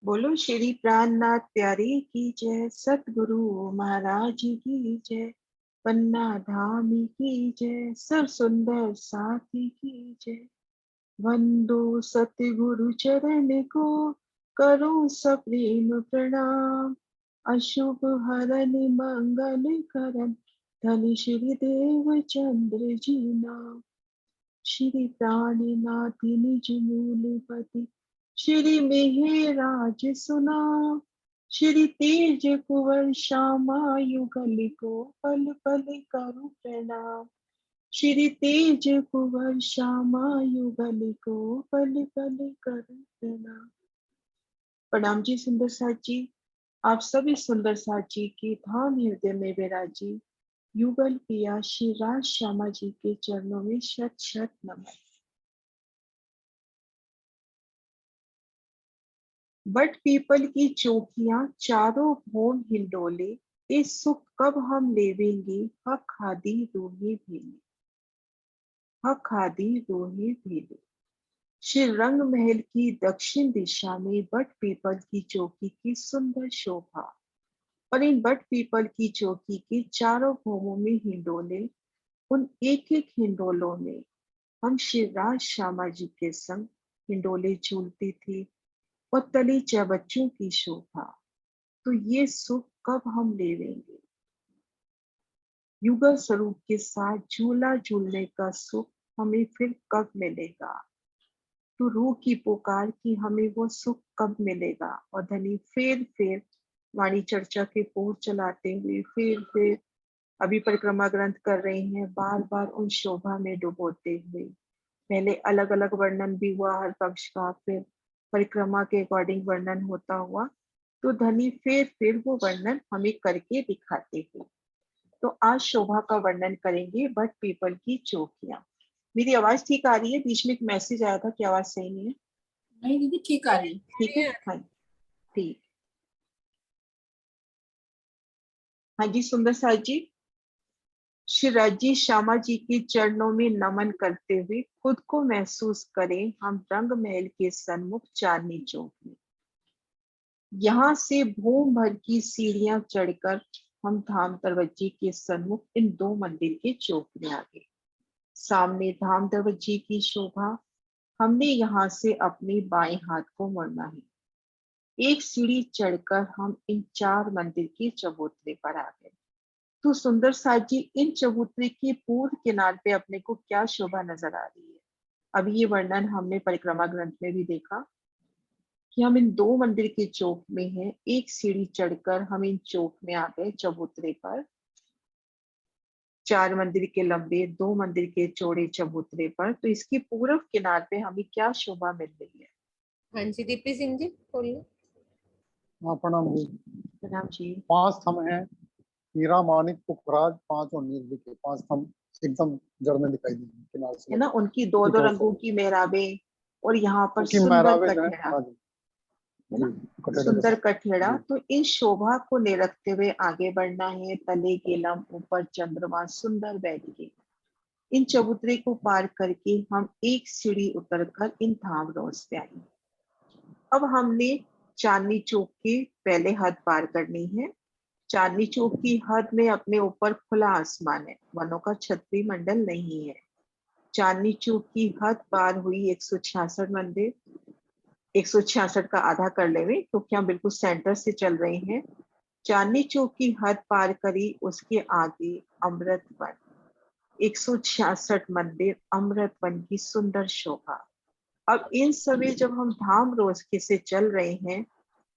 बोलो श्री प्राणनाथ प्यारे की जय, सतगुरु महाराज की जय, पन्ना धाम की जय, सब सुंदर साथी की जय। वंदो सतगुरु चरण को, करो सप्रेम प्रणाम। अशुभ हरन मंगल करन, धन श्री देव चंद्र जी नाम। श्री प्राणनाथ निज मूलपति, श्री मेहराज सुना। श्री तेज कुंवर श्यामा युगल को, पल पल करु प्रणाम। श्री तेज कुंवर श्यामा युगल को, पल पल करु प्रणाम। प्रणाम जी सुंदर साथ जी। आप सभी सुंदर साथ जी की धाम हृदय में विराजी युगल पिया श्री राज श्यामा जी के चरणों में शत शत नमन। बट पीपल की चौकियां चारों भोर हिंडोले, इस सुख कब हम लेवेंगे, हक आदि रोहे भेले, हक आदि रोहे भेले। श्री रंग महल की दक्षिण दिशा में बट पीपल की चौकी की सुंदर शोभा, और इन बट पीपल की चौकी के चारों भौमों में हिंडोले, उन एक एक हिंडोलों में हम श्री राज श्यामा जी के संग हिंडोले झूलते थे, और तले बच्चों की शोभा। तो ये सुख कब हम लेवेंगे, युगल स्वरूप के साथ झूला झूलने का सुख हमें फिर कब मिलेगा। तो रूह की पुकार कि हमें वो सुख कब मिलेगा। और धनी फिर वाणी चर्चा के पोर चलाते हुए फिर अभी परिक्रमा ग्रंथ कर रहे हैं, बार बार उन शोभा में डुबोते हुए। पहले अलग अलग वर्णन भी हुआ हर पक्ष का, फिर परिक्रमा के अकॉर्डिंग वर्णन होता हुआ, तो धनी फिर वो वर्णन हमें करके दिखाते हैं। तो आज शोभा का वर्णन करेंगे बट पीपल की चौकियां। मेरी आवाज ठीक आ रही है? बीच में एक मैसेज आया था कि आवाज सही नहीं है। नहीं दीदी ठीक आ रही है। ठीक है, हाँ ठीक। हाँ जी सुंदर साथ जी। श्री राजी श्यामा जी के चरणों में नमन करते हुए खुद को महसूस करें हम रंग महल के सन्मुख चांदनी चौक में। यहाँ से भूम भर की सीढ़ियां चढ़कर हम धाम दरवाजे के सन्मुख इन दो मंदिर के चौक में आ गए। सामने धाम दरवाजे की शोभा, हमने यहाँ से अपने बाएं हाथ को मुड़ना है। एक सीढ़ी चढ़कर हम इन चार मंदिर के चबूतरे पर आ गए। तो सुंदर साथ जी, इन चबूतरे के पूर्व किनार पे अपने को क्या शोभा नजर आ रही है? अभी ये वर्णन हमने परिक्रमा ग्रंथ में भी देखा कि हम इन दो मंदिर के चौक में हैं। एक सीढ़ी चढ़कर हम इन चौक में आ गए चबूतरे पर, चार मंदिर के लंबे दो मंदिर के चौड़े चबूतरे पर। तो इसकी पूर्व किनार पे हमें क्या शोभा मिल रही है? हाँ जी दीपी सिंह जी बोलिए। हाँ प्रणाम जी। प्रणाम जी। 5 स्तंभ हैं, हीरा माणिक पुखराज 5 और नील के 5 स्तंभ एकदम जड़ में दिखाई देंगे किनारे से है ना, उनकी दो दो रंगों की मेहराबें, और यहाँ पर उनकी सुंदर मेहराबें जो है। कठेड़ा, हाँ जी है जी, ना, कटेड़े के सुंदर साथ कठेड़ा। जी। तो इन शोभा को निरखते हुए आगे बढ़ना है। तले गेलम ऊपर चंद्रमा सुंदर बैठ के इन चबूतरे को पार करके हम एक सीढ़ी उतरकर इन धाम रोज पे आए। अब हमने चांदनी चौक की पहले हद पार करनी है। चांदनी चौक की हद में अपने ऊपर खुला आसमान है, वनों का छतरी मंडल नहीं है। चांदनी चौक की हद पार हुई 166 मंदिर, 166 का आधा कर लेवे क्योंकि हम बिल्कुल सेंटर से चल रहे हैं। चांदनी चौक की हद पार करी, उसके आगे अमृत वन, 166 मंदिर, अमृत वन की सुंदर शोभा। अब इन सभी जब हम धाम रोज के से चल रहे हैं,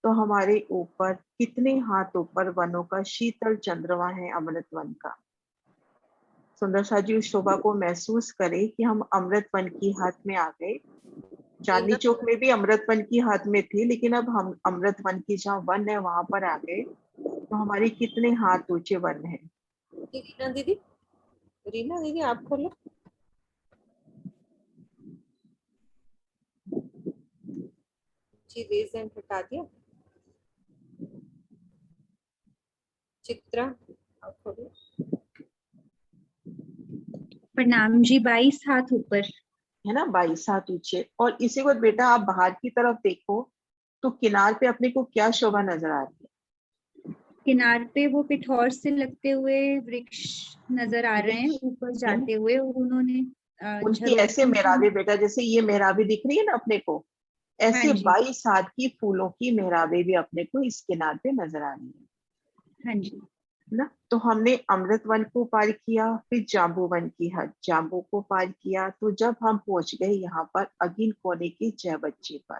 तो हमारे ऊपर कितने हाथ ऊपर वनों का शीतल चंद्रमा है अमृत वन का। सुंदर सा जी उस शोभा को महसूस करें कि हम अमृत वन की हाथ में आ गए। चांदनी चौक में भी अमृत वन की हाथ में थे, लेकिन अब हम अमृत वन की जहाँ वन है वहां पर आ गए। तो हमारे कितने हाथ ऊंचे वन है? रीना दीदी आप खोलो। जी रेज एंड हटा दिया। चित्रा आप खोलो। प्रणाम जी। 22 हाथ ऊपर, है ना, 22 हाथ ऊंचे। और इसी को बेटा आप बाहर की तरफ देखो, तो किनार पे अपने को क्या शोभा नजर आ रही है? किनार पे वो पिठौर से लगते हुए वृक्ष नजर आ रहे हैं ऊपर जाते हुए, और उन्होंने उनकी ऐसे झरोखों मेहराबे की। बेटा, जैसे ये मेहराबे दिख रही है ना अपने को, हाँ ऐसे जी। 22 हाथ की फूलों की मेहराबे भी अपने को इस किनार पे नजर आ रही है हाँ जी। ना। तो हमने अमृत वन को पार किया, फिर जाम्बू वन की हद जाम्बू को पार किया। तो जब हम पहुंच गए यहाँ पर अगिन कोने के जय बच्चे पर,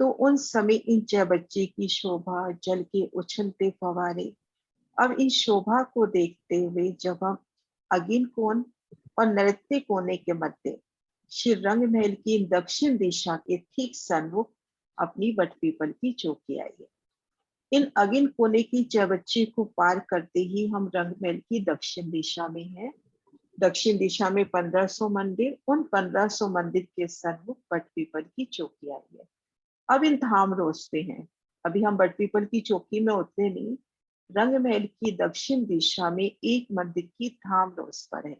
तो उन समय इन जय बच्चे की शोभा, जल के उछलते फवारे, अब इस शोभा को देखते हुए जब हम अगिन कोण और नृत्य कोने के मध्य श्री रंग महल की दक्षिण दिशा के ठीक सन्मुख अपनी बटपीपल की चौकी आई है। इन अगिन कोने की चौबच्ची को पार करते ही हम रंग महल की दक्षिण दिशा में हैं। दक्षिण दिशा में 1500 मंदिर, उन 1500 मंदिर के सन्मुख बटपीपल की चौकी आई है। अब इन धाम रोज पे हैं। अभी हम बटपीपल की चौकी में उतरे नहीं, रंग महल की दक्षिण दिशा में एक मंदिर की धाम रोज पर है।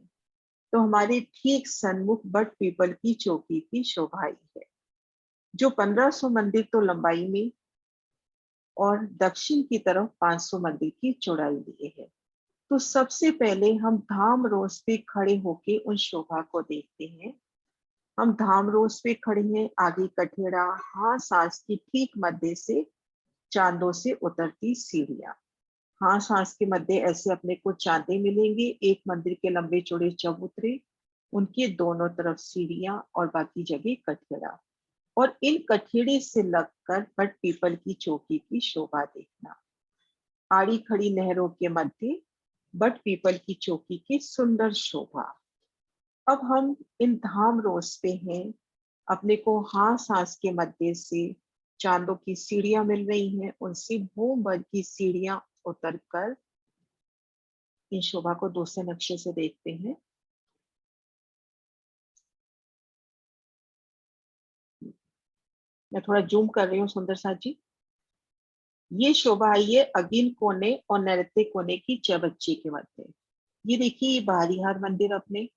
तो हमारे ठीक सन्मुख बट पीपल की चौकी की शोभा है, जो 1500 मंदिर तो लंबाई में और दक्षिण की तरफ 500 मंदिर की चौड़ाई लिए है। तो सबसे पहले हम धाम रोज पे खड़े होके उन शोभा को देखते हैं। हम धाम रोज पे खड़े हैं, आगे कठेड़ा, हाँ सांस की ठीक मध्य से चांदों से उतरती सीढ़ियां। हाँ सांस के मध्य ऐसे अपने को चांदे मिलेंगे, एक मंदिर के लंबे चौड़े चबूतरे, उनके दोनों तरफ सीढ़ियां और बाकी जगह कठेड़ा, और इन कठेड़े से लगकर बट पीपल की चौकी की शोभा देखना। आड़ी खड़ी नहरों के मध्य बट पीपल की चौकी की सुंदर शोभा। अब हम इन धाम रोज पे हैं, अपने को हाँ सांस के मध्य से चांदों की सीढ़ियां मिल रही हैं, उनसे भूम भर की सीढ़ियां उतरकर इन शोभा को दूसरे नक्शे से देखते हैं। मैं थोड़ा जूम कर रही हूँ सुंदर सा जी। ये शोभा आई है अगिन कोने और नैऋत्य कोने की चबच्ची के मध्य। ये देखिए, ये बारीहार मंदिर अपने,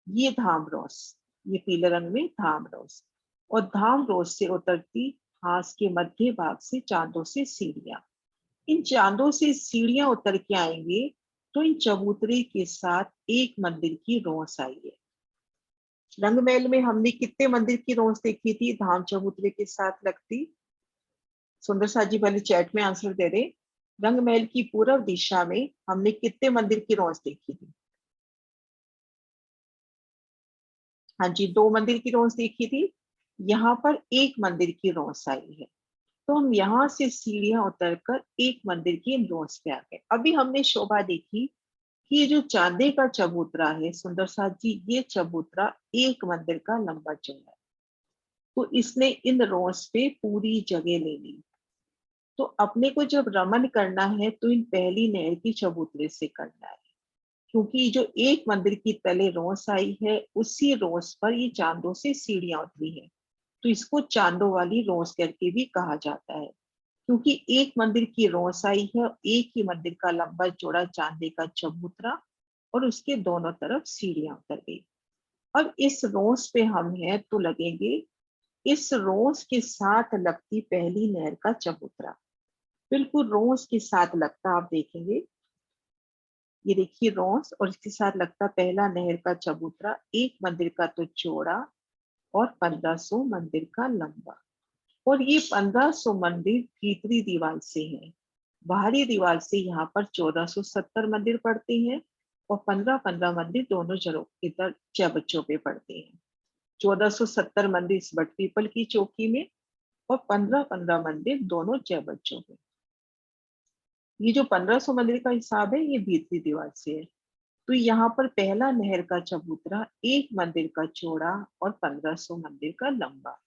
ये धाम रोस, ये पीले रंग में धाम रोस, और धाम रोस से उतरती हास के मध्य भाग से चांदों से सीढ़ियां। इन चांदों से सीढ़ियां उतर के आएंगे तो इन चबूतरे के साथ एक मंदिर की रोस आई है। रंगमहल में हमने कितने मंदिर की रोस देखी थी धाम चबूतरे के साथ लगती? सुंदर सा जी पहले चैट में आंसर दे दे। रंगमहल की पूर्व दिशा में हमने कितने मंदिर की रोस देखी थी? हाँ जी, 2 मंदिर की रोस देखी थी। यहाँ पर एक मंदिर की रोस आई है। तो हम यहाँ से सीढ़ियां उतरकर एक मंदिर की रोस पे आ गए। अभी हमने शोभा देखी कि ये जो चांदे का चबूतरा है सुंदर सा जी, ये चबूतरा एक मंदिर का लंबा चौड़ा है। तो इसने इन रोस पे पूरी जगह ले ली। तो अपने को जब रमन करना है तो इन पहली नहर की चबूतरे से करना है, क्योंकि जो एक मंदिर की तले रोस आई है उसी रोस पर ये चांदों से सीढ़ियां उतरी है। तो इसको चांदों वाली रोस करके भी कहा जाता है, क्योंकि एक मंदिर की रोस आई है, एक ही मंदिर का लंबा चौड़ा चांदी का चबूतरा और उसके दोनों तरफ सीढ़ियां उतर गई। अब इस रोस पे हम हैं तो लगेंगे इस रोस के साथ लगती पहली नहर का चबूतरा, बिल्कुल रोस के साथ लगता। आप देखेंगे, ये देखिए रोस और इसके साथ लगता पहला नहर का चबूतरा, एक मंदिर का तो चौड़ा और 1500 मंदिर का लंबा। और ये 1500 मंदिर भीतरी दीवार से हैं। बाहरी दीवार से यहाँ पर 1470 मंदिर पड़ते हैं और 15-15 मंदिर दोनों जगह इधर चौबच्चों पे पड़ते हैं। 1470 मंदिर इस बटपीपल की चौकी में और 15-15 मंदिर दोनों चौबच्चों पे। ये जो 1500 मंदिर का हिसाब है ये भीतरी दीवार से है। तो यहाँ पर पहला नहर का चबूतरा एक मंदिर का चौड़ा और 1500 मंदिर का लंबा,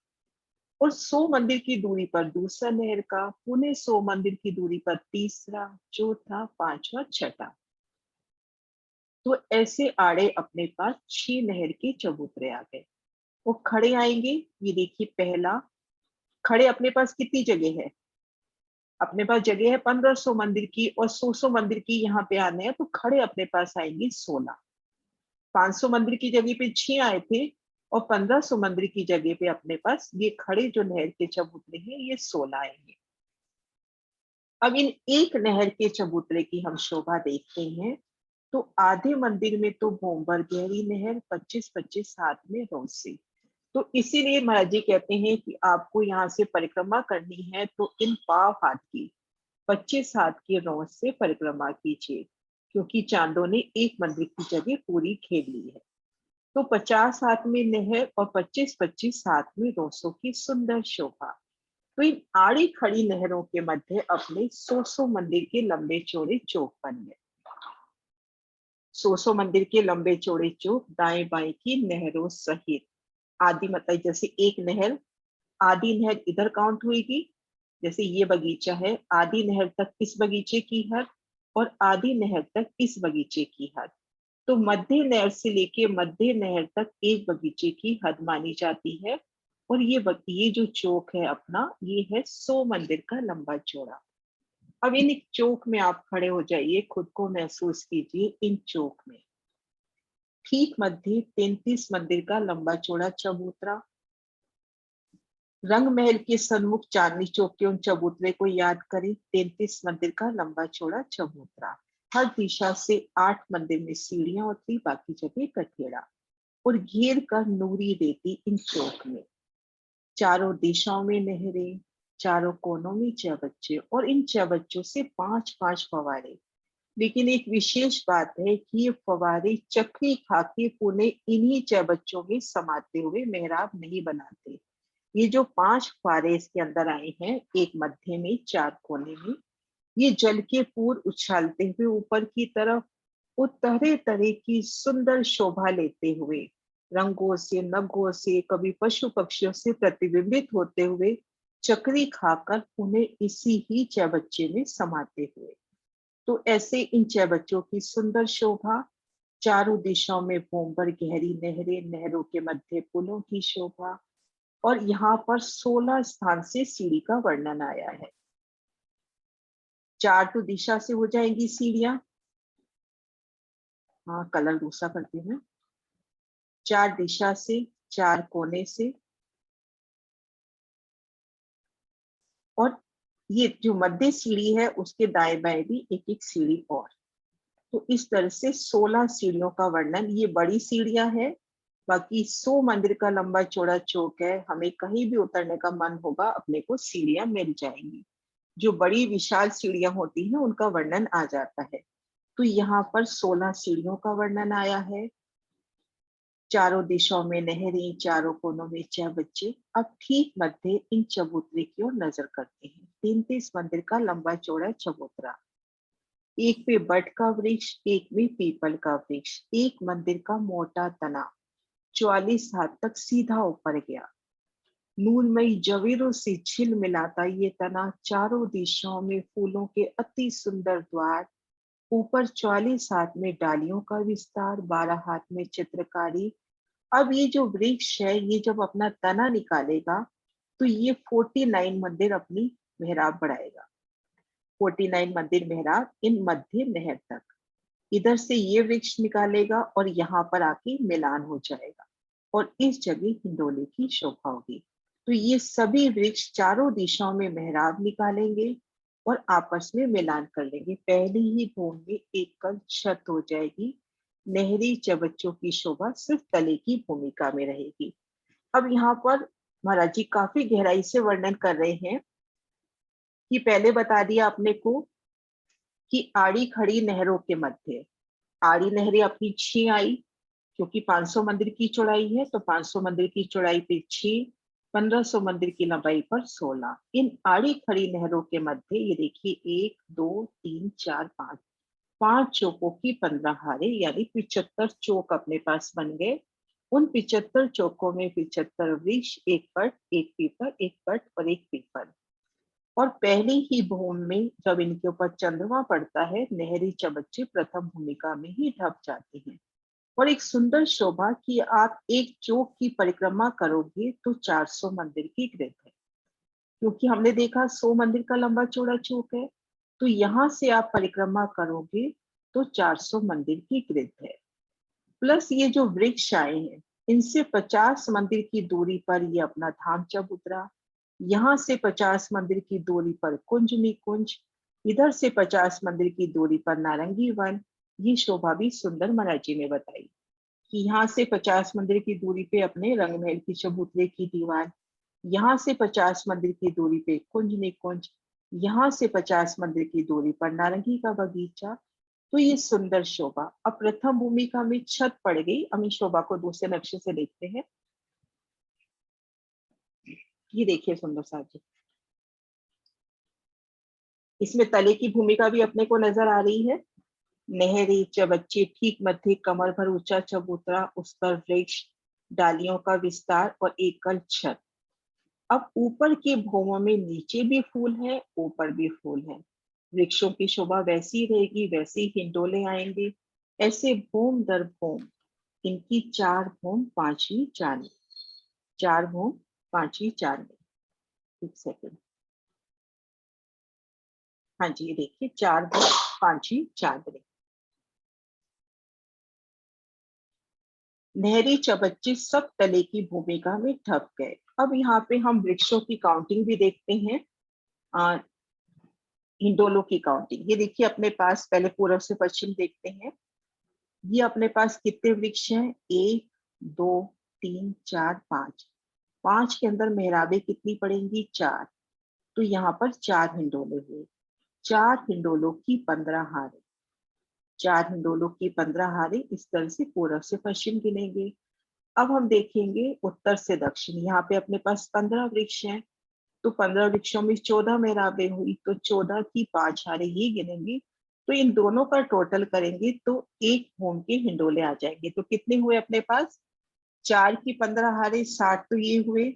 और 100 मंदिर की दूरी पर दूसरा नहर का, पुणे 100 मंदिर की दूरी पर तीसरा, चौथा, पांचवा, छठा। तो ऐसे आड़े अपने पास 6 नहर के चबूतरे आ गए। वो खड़े आएंगे, ये देखिए पहला, खड़े अपने पास कितनी जगह है? अपने पास जगह है 1500 मंदिर की और 100 मंदिर की यहाँ पे आने हैं, तो खड़े अपने पास आएंगे 16। 500 मंदिर की जगह पे 6 आए थे और 1500 मंदिर की जगह पे अपने पास ये खड़े जो नहर के चबूतरे हैं ये 16 आएंगे। अब इन एक नहर के चबूतरे की हम शोभा देखते हैं तो आधे मंदिर में तो भोंबर गहरी नहर 25-25 हाथ में रोसे। तो इसीलिए महाराज जी कहते हैं कि आपको यहाँ से परिक्रमा करनी है तो इन पाव हाथ की 25 हाथ की रौं से परिक्रमा कीजिए, क्योंकि चांदों ने एक मंदिर की जगह पूरी घेर ली है। तो 50 हाथ में नहर और 25-25 हाथ में रोसों की सुंदर शोभा। तो इन आड़ी खड़ी नहरों के मध्य अपने 100 मंदिर के लंबे चौड़े चौक बन गए। 100 मंदिर के लंबे चौड़े चौक दाएं बाएं की नहरों सहित आदि, मतलब जैसे एक नहर, आधी नहर इधर काउंट हुएगी, जैसे ये बगीचा है, आधी नहर तक इस बगीचे की हद और आधी नहर तक इस बगीचे की हद। तो मध्य नहर से लेके मध्य नहर तक एक बगीचे की हद मानी जाती है। और ये जो चौक है अपना, ये है 100 मंदिर का लंबा चौड़ा। अब इन चौक में आप खड़े हो जाइए, खुद को महसूस कीजिए इन चौक में। ठीक मध्य 33 मंदिर का लंबा चौड़ा चबूतरा। रंग महल के सन्मुख चांदनी चौक के उन चबूतरे को याद करें। 33 मंदिर का लंबा चौड़ा चबूतरा। हर दिशा से 8 मंदिर में सीढ़ियां उतरी, बाकी जगह कठेड़ा और घेर कर नूरी रेती इन चौक में। चारों दिशाओं में नहरें, चारों कोनों में चबच्चे और इन चबच्चों से 5-5 फवारे। लेकिन एक विशेष बात है कि ये फवारे चक्री खाके पुणे इन्हीं चबच्चों में समाते हुए मेहराब नहीं बनाते। ये जो 5 फवारे इसके अंदर आए हैं, एक मध्य में, 4 कोने में, ये जल के पूर उछालते हुए ऊपर की तरफ वो तरह तरह की सुंदर शोभा लेते हुए रंगों से, नगों से, कभी पशु पक्षियों से प्रतिबिंबित होते हुए चक्री खाकर उन्हें इसी ही चबच्चे में समाते हुए। तो ऐसे इन चबच्चों की सुंदर शोभा, चारों दिशाओं में भोंबर गहरी नहरें, नहरों के मध्य पुलों की शोभा। और यहाँ पर 16 स्थान से सीढ़ी का वर्णन आया है। 4 तो दिशा से हो जाएंगी सीढ़ियां, हाँ कलर दूसरा करती हूँ। 4 दिशा से, 4 कोने से, और ये जो मध्य सीढ़ी है उसके दाएं बाएं भी एक एक सीढ़ी और। तो इस तरह से 16 सीढ़ियों का वर्णन। ये बड़ी सीढ़ियां है, बाकी 100 मंदिर का लंबा चौड़ा चौक है। हमें कहीं भी उतरने का मन होगा अपने को सीढ़ियां मिल जाएंगी। जो बड़ी विशाल सीढ़ियां होती हैं उनका वर्णन आ जाता है। तो यहाँ पर 16 सीढ़ियों का वर्णन आया है। चारों दिशाओं में नहरें, चारों कोनों में चबच्चे। अब ठीक मध्य इन चबूतरे की ओर नजर करते हैं। 33 मंदिर का लंबा चौड़ा चबूतरा। एक पे बट का वृक्ष, एक में पीपल का वृक्ष। एक मंदिर का मोटा तना 44 हाथ तक सीधा ऊपर गया। नूरमयी जवेरों से झिल मिलाता ये तना चारों दिशाओं में फूलों के अति सुंदर द्वार। ऊपर 44 हाथ में डालियों का विस्तार, 12 हाथ में चित्रकारी। अब ये जो वृक्ष है, ये जब अपना तना निकालेगा तो ये 49 मंदिर अपनी मेहराब बढ़ाएगा। 49 मंदिर मेहराब इन मध्य नहर तक। इधर से ये वृक्ष निकालेगा और यहाँ पर आके मिलान हो जाएगा और इस जगह हिंडोले की शोभा होगी। तो ये सभी वृक्ष चारों दिशाओं में मेहराब निकालेंगे और आपस में मिलान कर लेंगे। पहली ही भूमि में एक कल छत हो जाएगी। नहरी चबच्चों की शोभा सिर्फ तले की भूमिका में रहेगी। अब यहाँ पर महाराज जी काफी गहराई से वर्णन कर रहे हैं कि पहले बता दिया आपने को कि आड़ी खड़ी नहरों के मध्य, आड़ी नहरें अपनी 6 आई, क्योंकि 500 मंदिर की चौड़ाई है तो 500 मंदिर की चौड़ाई पे 6, 1500 मंदिर की लंबाई पर 16। इन आड़ी खड़ी नहरों के मध्य ये देखिए 1, 2, 3, 4, 5, 5 चौकों की 15 हारे, यानी 75 चौक अपने पास बन गए। उन 75 चौकों में 75 वृक्ष, एक बट, एक पीपल, एक बट और एक पीपल। और पहली ही भूमि में जब इनके ऊपर चंद्रमा पड़ता है, नहरी चबच्चे प्रथम भूमिका में ही ढप जाते हैं। और एक सुंदर शोभा कि आप एक चौक की परिक्रमा करोगे तो 400 मंदिर की गृह है, क्योंकि हमने देखा 100 मंदिर का लंबा चौड़ा चौक है। तो यहाँ से आप परिक्रमा करोगे तो 400 मंदिर की गृह है। प्लस ये जो वृक्ष आए हैं, इनसे 50 मंदिर की दूरी पर ये अपना धाम चबूतरा, यहाँ से 50 मंदिर की दूरी पर कुंज निकुंज, इधर से 50 मंदिर की दूरी पर नारंगी वन। ये शोभा भी सुंदर महाराज जी ने बताई कि यहाँ से 50 मंदिर की दूरी पे अपने रंगमहल की चबूतरे की दीवार, यहाँ से 50 मंदिर की दूरी पे कुंज निकुंज, यहाँ से 50 मंदिर की दूरी पर नारंगी का बगीचा। तो ये सुंदर शोभा। अब प्रथम भूमिका में छत पड़ गई। हम इस शोभा को दूसरे नक्शे से देखते हैं। ये देखिए सुंदर साहब जी, इसमें तले की भूमिका भी अपने को नजर आ रही है। नहरी चबच्चे, ठीक मध्य कमर भर ऊंचा चबूतरा, उस पर वृक्ष, डालियों का विस्तार और एकल छत। अब ऊपर के भौमों में नीचे भी फूल है, ऊपर भी फूल है। वृक्षों की शोभा वैसी रहेगी, वैसे ही हिंडोले आएंगे। ऐसे भौम दर भौम, इनकी 4 भौम 5वीं चांद, 4 भौम 5वीं चांद। एक सेकंड, हाँ जी, ये देखिए 4 भौम 5वीं चांद। नहरी चबच्चे सब तले की भूमिका में ठप गए। अब यहाँ पे हम वृक्षों की काउंटिंग भी देखते हैं, हिंडोलों की काउंटिंग। ये देखिए अपने पास, पहले पूर्व से पश्चिम देखते हैं। ये अपने पास कितने वृक्ष हैं? 1 2 3 4 5। 5 के अंदर मेहराबें कितनी पड़ेंगी? 4। तो यहाँ पर 4 हिंडोले हुए। 4 हिंडोलों की 15 हारे, 4 हिंडोलों की 15 हारे। इस तरह से पूर्व से पश्चिम गिनेंगे। अब हम देखेंगे उत्तर से दक्षिण। यहाँ पे अपने पास 15 वृक्ष हैं, तो 15 वृक्षों में 14 मेहराबें हुई, तो 14 की 5 हारे ये गिनेंगे। तो इन दोनों का टोटल करेंगे तो एक भूम के हिंडोले आ जाएंगे। तो कितने हुए अपने पास? 4 की 15 हारे 60, तो ये हुए।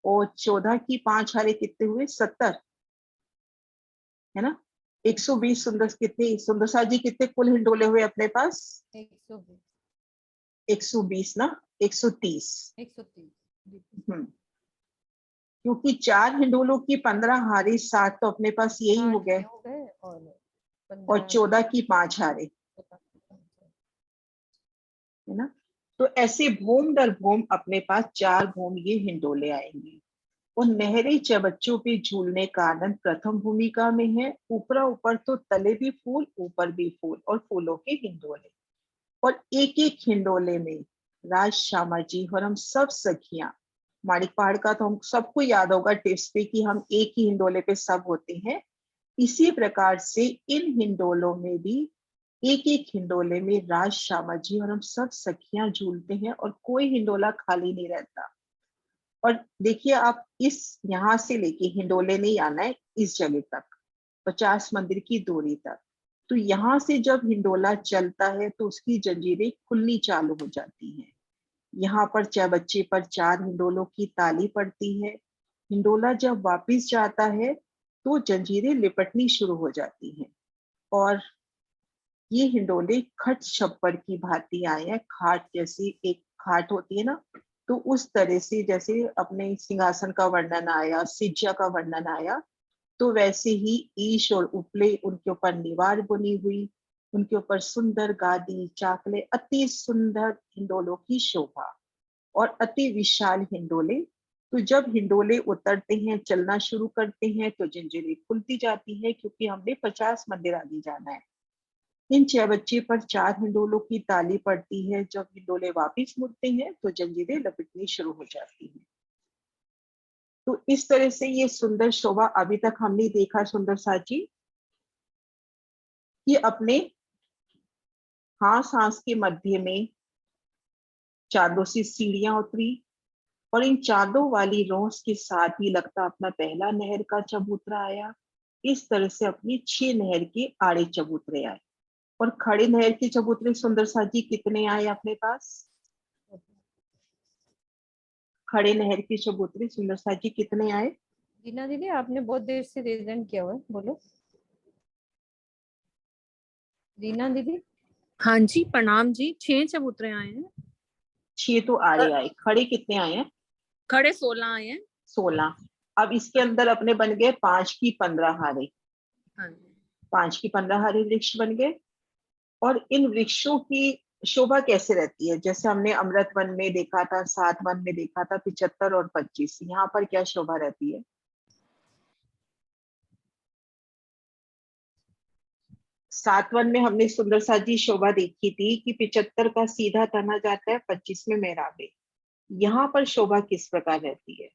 और 14 की 5 हारे कितने हुए? 70, है ना? 120। सुंदर कितने, सुंदर साह जी कितने कुल हिंडोले हुए अपने पास? 120, 120 ना, 130। 130। क्योंकि 4 हिंडोलों की 15 हारे 60, तो अपने पास यही हो 60 गए। ये हो गए और और 15 14 की 5 हारे, है ना? तो ऐसे भूम दर भूम अपने पास 4 भूम ये हिंडोले आएंगे। और नहरी चबच्चों पे झूलने का आनंद प्रथम भूमिका में है। ऊपरा ऊपर तो तले भी फूल, ऊपर भी फूल और फूलों के हिंडोले। और एक एक हिंडोले में राज श्यामा जी और हम सब सखियां, माणिक पहाड़ का तो हम सबको याद होगा टिप्स पे कि हम एक ही हिंडोले पे सब होते हैं। इसी प्रकार से इन हिंडोलों में भी एक एक हिंडोले में राज श्यामा जी और हम सब सखियां झूलते हैं और कोई हिंडोला खाली नहीं रहता। और देखिए आप, इस यहाँ से लेके हिंडोले नहीं आना है इस जगह तक, 50 मंदिर की दूरी तक। तो यहाँ से जब हिंडोला चलता है तो उसकी जंजीरें खुलनी चालू हो जाती हैं। यहाँ पर चबच्चे पर 4 हिंडोलों की ताली पड़ती है। हिंडोला जब वापिस जाता है तो जंजीरें लिपटनी शुरू हो जाती हैं। और ये हिंडोले खट छप्पर की भांति आए हैं। खाट जैसी एक खाट होती है ना, तो उस तरह से जैसे अपने सिंहासन का वर्णन आया, सिज्जा का वर्णन आया, तो वैसे ही ईश और उपले, उनके ऊपर निवार बुनी हुई, उनके ऊपर सुंदर गादी चाकले, अति सुंदर हिंडोलों की शोभा और अति विशाल हिंडोले। तो जब हिंडोले उतरते हैं, चलना शुरू करते हैं, तो जंजीरें खुलती जाती है, क्योंकि हमने 50 मंदिर आगे जाना है। इन चबच्चे पर 4 हिंडोलों की ताली पड़ती है। जब हिंडोले वापिस मुड़ते हैं तो जंजीरें लपटनी शुरू हो जाती हैं। तो इस तरह से ये सुंदर शोभा अभी तक हमने देखा सुंदर साची कि अपने हास हास के मध्य में चांदों से सीढ़ियां उतरी, और इन चांदों वाली रोस के साथ ही लगता अपना पहला नहर का चबूतरा आया। इस तरह से अपनी 6 नहर के आड़े चबूतरे आए। और खड़े नहर के चबूतरे सुंदर साजी कितने आए अपने पास? खड़े नहर के चबूतरे सुंदर साजी कितने आए? रीना दीदी, आपने बहुत देर से रेजेंट किया हुआ है, बोलो। रीना दीदी। हाँ जी, प्रणाम जी। 6 चबूतरे आए हैं। 6 तो आड़े आए। खड़े कितने आए हैं? खड़े 16 आए हैं। 16। अब इसके अंदर अपने बन गए 5 की 15 हारे। हाँ जी। 5 की 15 हारे वृक्ष बन गए। और इन वृक्षों की शोभा कैसे रहती है? जैसे हमने अमृत वन में देखा था, सात वन में देखा था, 75 और 25, यहाँ पर क्या शोभा रहती है? सात वन में हमने सुंदर सा जी शोभा देखी थी कि 75 का सीधा तना जाता है, 25 में मेहराबे। यहाँ पर शोभा किस प्रकार रहती है?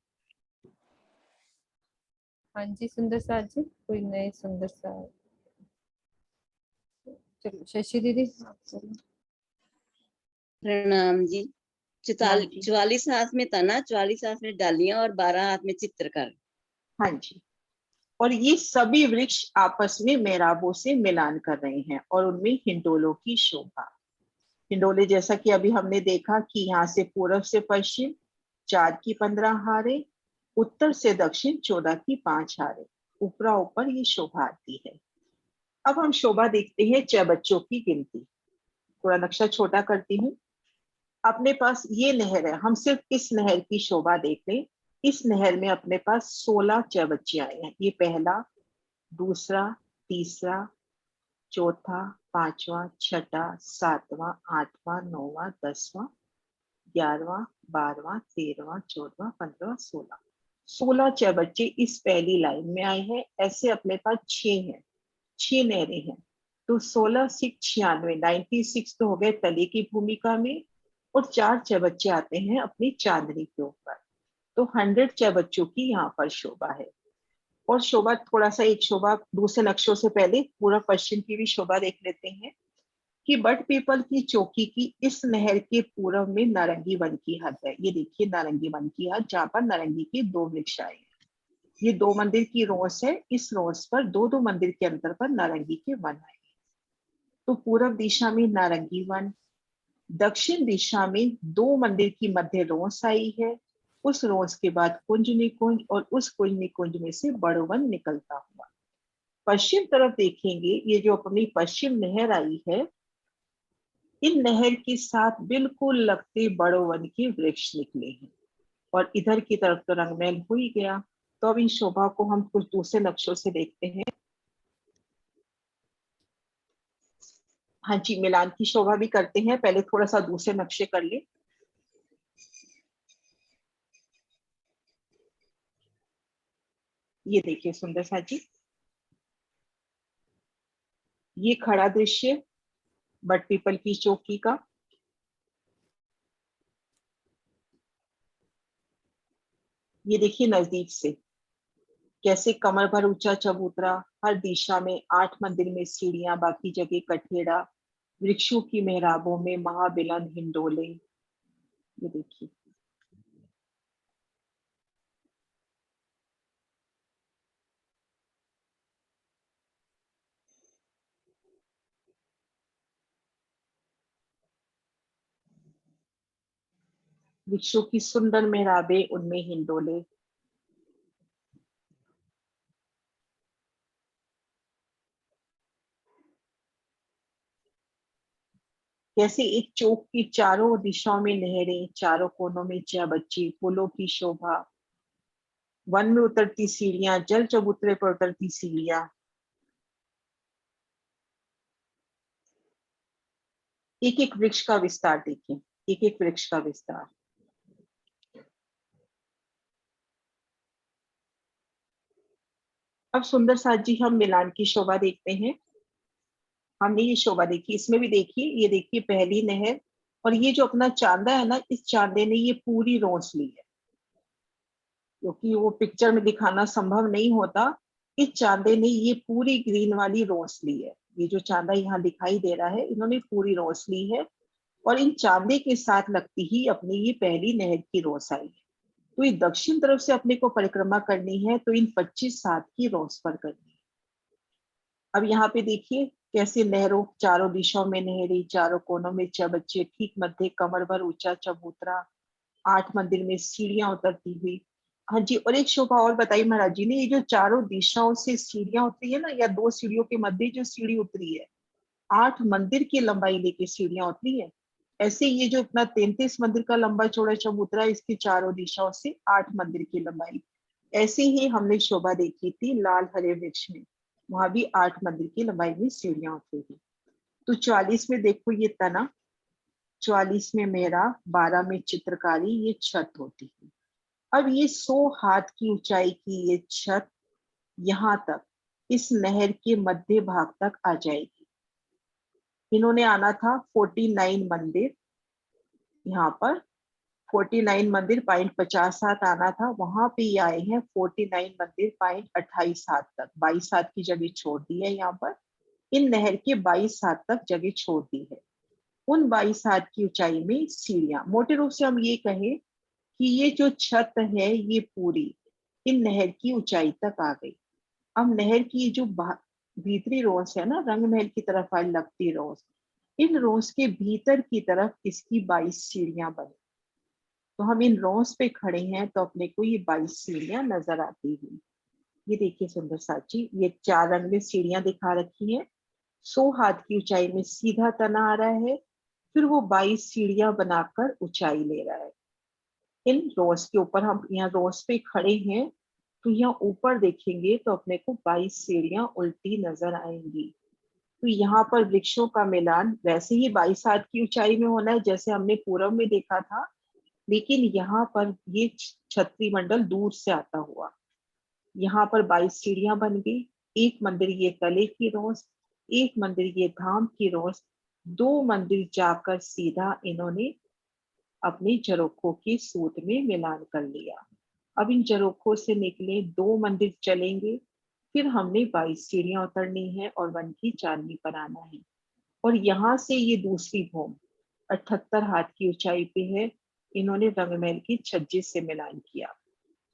हाँ जी सुंदर साथ जी, कोई नए सुंदर साथ। चलो शशि दीदी आप बोलो। प्रणाम जी। हाँ जी। 44 हाथ में तना, 44 हाथ में डालियां और 12 हाथ में चित्रकार। हाँ जी। और ये सभी वृक्ष आपस में मेहराबों से मिलान कर रहे हैं और उनमें हिंडोलों की शोभा। हिंडोले जैसा कि अभी हमने देखा कि यहाँ से पूर्व से पश्चिम 4 की 15 हारे, उत्तर से दक्षिण 14 की 5 हारे, ऊपरा ऊपर ये शोभा आती है। अब हम शोभा देखते हैं 6 बच्चों की गिनती। थोड़ा नक्शा छोटा करती हूँ। अपने पास ये नहर है, हम सिर्फ इस नहर की शोभा देख लें। इस नहर में अपने पास 16 6 बच्चे आए हैं। ये पहला, दूसरा, तीसरा, चौथा, पांचवा, छठा, सातवां, आठवां, नौवां, 10वां, 11वां, 12वां, 13वां, 14वां, 15वां, 16 6 बच्चे इस पहली लाइन में आए हैं। ऐसे अपने पास 6 हैं, 6 नहरें हैं। तो 16 6 96, 96 तो हो गए तले की भूमिका में, और 4 6 बच्चे आते हैं अपनी चांदनी के ऊपर। तो 100 6 बच्चों की यहाँ पर शोभा है। और शोभा थोड़ा सा, एक शोभा दूसरे नक्शों से पहले पूरा पश्चिम की भी शोभा देख लेते हैं कि बट पीपल की चौकी की इस नहर के पूर्व में नारंगी वन की हद है। ये देखिए नारंगी वन की हद, जहाँ पर नारंगी के 2 वृक्ष आए हैं। ये 2 मंदिर की रोस है। इस रोस पर 2 मंदिर के अंतर पर नारंगी के वन आए। तो पूर्व दिशा में नारंगी वन, दक्षिण दिशा में 2 मंदिर की मध्य रोस आई है। उस रोस के बाद कुंज निकुंज, और उस कुंज निकुंज में से बड़ो वन निकलता हुआ। पश्चिम तरफ देखेंगे, ये जो अपनी पश्चिम नहर आई है, इन नहर के साथ बिल्कुल लगते बड़ो वन के वृक्ष निकले हैं। और इधर की तरफ तो रंगमैल हो ही गया। तो अब इन शोभा को हम कुछ दूसरे नक्शों से देखते हैं। हाँ जी, मिलान की शोभा भी करते हैं। पहले थोड़ा सा दूसरे नक्शे कर ले। ये देखिए सुंदर सा जी, ये खड़ा दृश्य बट पीपल की चौकी का। ये देखिए नजदीक से कैसे कमर भर ऊंचा चबूतरा, हर दिशा में 8 मंदिर में सीढ़ियां, बाकी जगह कठेड़ा, वृक्षों की मेहराबों में महाबिलन हिंडोले। ये देखिए वृक्षों की सुंदर मेहराबे, उनमें हिंडोले। कैसे एक चौक की चारों दिशाओं में नहरें, चारों कोनों में 6 बच्चे, फूलों की शोभा, वन में उतरती सीढ़ियां, जल चबूतरे पर उतरती सीढ़ियां। एक एक वृक्ष का विस्तार देखें, एक एक वृक्ष का विस्तार। अब सुंदर साथ जी हम मिलान की शोभा देखते हैं। हमने ये शोभा देखी, इसमें भी देखिए, ये देखिए पहली नहर, और ये जो अपना चांदा है ना, इस चांदे ने ये पूरी रोस ली है, क्योंकि वो पिक्चर में दिखाना संभव नहीं होता। इस चांदे ने ये पूरी ग्रीन वाली रोस ली है। ये जो चांदा यहाँ दिखाई दे रहा है, इन्होंने पूरी रोस ली है। और इन चांदे के साथ लगती ही अपनी ये पहली नहर की रोस आई है। तो ये दक्षिण तरफ से अपने को परिक्रमा करनी है, तो इन 25 सात की रोस पर करनी है। अब यहाँ पे देखिए कैसे नहरों, चारों दिशाओं में नहरें, चारों कोनों में 6 बच्चे, ठीक मध्य कमर भर ऊंचा चबूतरा, 8 मंदिर में सीढ़ियां उतरती हुई। हाँ जी, और एक शोभा और बताई महाराज जी ने, ये जो चारों दिशाओं से सीढ़ियां उतरी है ना, या 2 सीढ़ियों के मध्य जो सीढ़ी उतरी है, 8 मंदिर की लंबाई लेके सीढ़ियां उतरी है। ऐसे ये जो अपना 33 मंदिर का लंबा चौड़ा चबूतरा, इसकी चारों दिशाओं से 8 मंदिर की लंबाई। ऐसे ही हमने शोभा देखी थी लाल हरे वृक्ष में, वहां भी 8 मंदिर की लंबाई में सीढ़ियां उतरी थी। तो 44 में देखो ये तना, 44 में मेहराब, 12 में चित्रकारी, ये छत होती है। अब ये 100 हाथ की ऊंचाई की ये छत यहाँ तक इस नहर के मध्य भाग तक आ जाएगी। इन्होंने आना था 49 मंदिर, यहाँ पर 49 मंदिर पॉइंट 50 हाथ आना था, वहां पे ये आए हैं 49 मंदिर पॉइंट 28 हाथ तक। 22 हाथ की जगह छोड़ दी है यहाँ पर, इन नहर के 22 हाथ तक जगह छोड़ दी है। उन 22 हाथ की ऊंचाई में सीढ़ियां, मोटे रूप से हम ये कहें कि ये जो छत है ये पूरी इन नहर की ऊंचाई तक आ गई। अब नहर की जो भीतरी रोस है ना, रंग महल की तरफ आई लगती रोस, इन रोस के भीतर की तरफ इसकी 22 सीढ़ियां बनी। तो हम इन रोस पे खड़े हैं तो अपने को ये 22 सीढ़ियां नजर आती हुई। ये देखिए सुंदर साची, ये 4 रंग में सीढ़ियां दिखा रखी हैं। 100 हाथ की ऊंचाई में सीधा तना आ रहा है, फिर वो 22 सीढ़ियां बनाकर ऊंचाई ले रहा है। इन रोस के ऊपर हम यहाँ रोस पे खड़े हैं तो यहाँ ऊपर देखेंगे तो अपने को 22 सीढ़ियां उल्टी नजर आएंगी। तो यहाँ पर वृक्षों का मिलान वैसे ही 22 हाथ की ऊंचाई में होना है जैसे हमने पूरब में देखा था, लेकिन यहाँ पर ये छतरी मंडल दूर से आता हुआ। यहाँ पर 22 सीढ़ियां बन गई। एक मंदिर ये तले की रोस, एक मंदिर ये धाम की रोस, 2 मंदिर जाकर सीधा इन्होंने अपने झरोखों की सूत में मिलान कर लिया। अब इन झरोखों से निकले 2 मंदिर चलेंगे, फिर हमने 22 सीढ़ियां उतरनी है और वन की चांदनी पर आना है। और यहाँ से ये दूसरी भूम 78 हाथ की ऊंचाई पे है, इन्होंने रंगमहल की छज्जे से मिलान किया।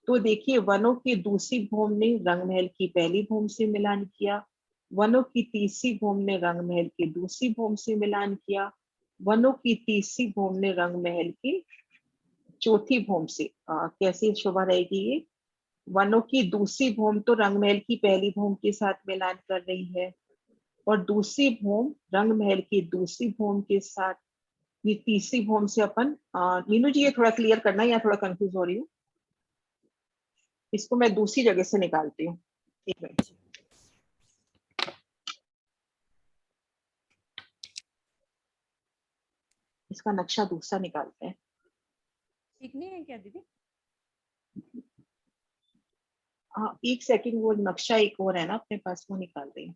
तो देखिए वनों की दूसरी भूम ने रंगमहल की पहली भूम से मिलान किया, वनों की तीसरी भूम ने रंगमहल की दूसरी भूम से मिलान किया, वनों की तीसरी भूम ने रंगमहल की चौथी भूम से। कैसे शोभा रहेगी ये, वनों की दूसरी भूम तो रंगमहल की पहली भूम के साथ मिलान कर रही है, और दूसरी भूम रंगमहल की दूसरी भूम के साथ। ये तीसरी भूम से अपन मीनू जी ये थोड़ा क्लियर करना, या थोड़ा कंफ्यूज हो रही हूँ, इसको मैं दूसरी जगह से निकालती हूँ, एक मिनट। इसका नक्शा दूसरा निकालते हैं। ठीक नहीं है क्या दीदी? हाँ एक सेकंड, वो नक्शा एक और है ना अपने पास, वो निकाल रही हूँ।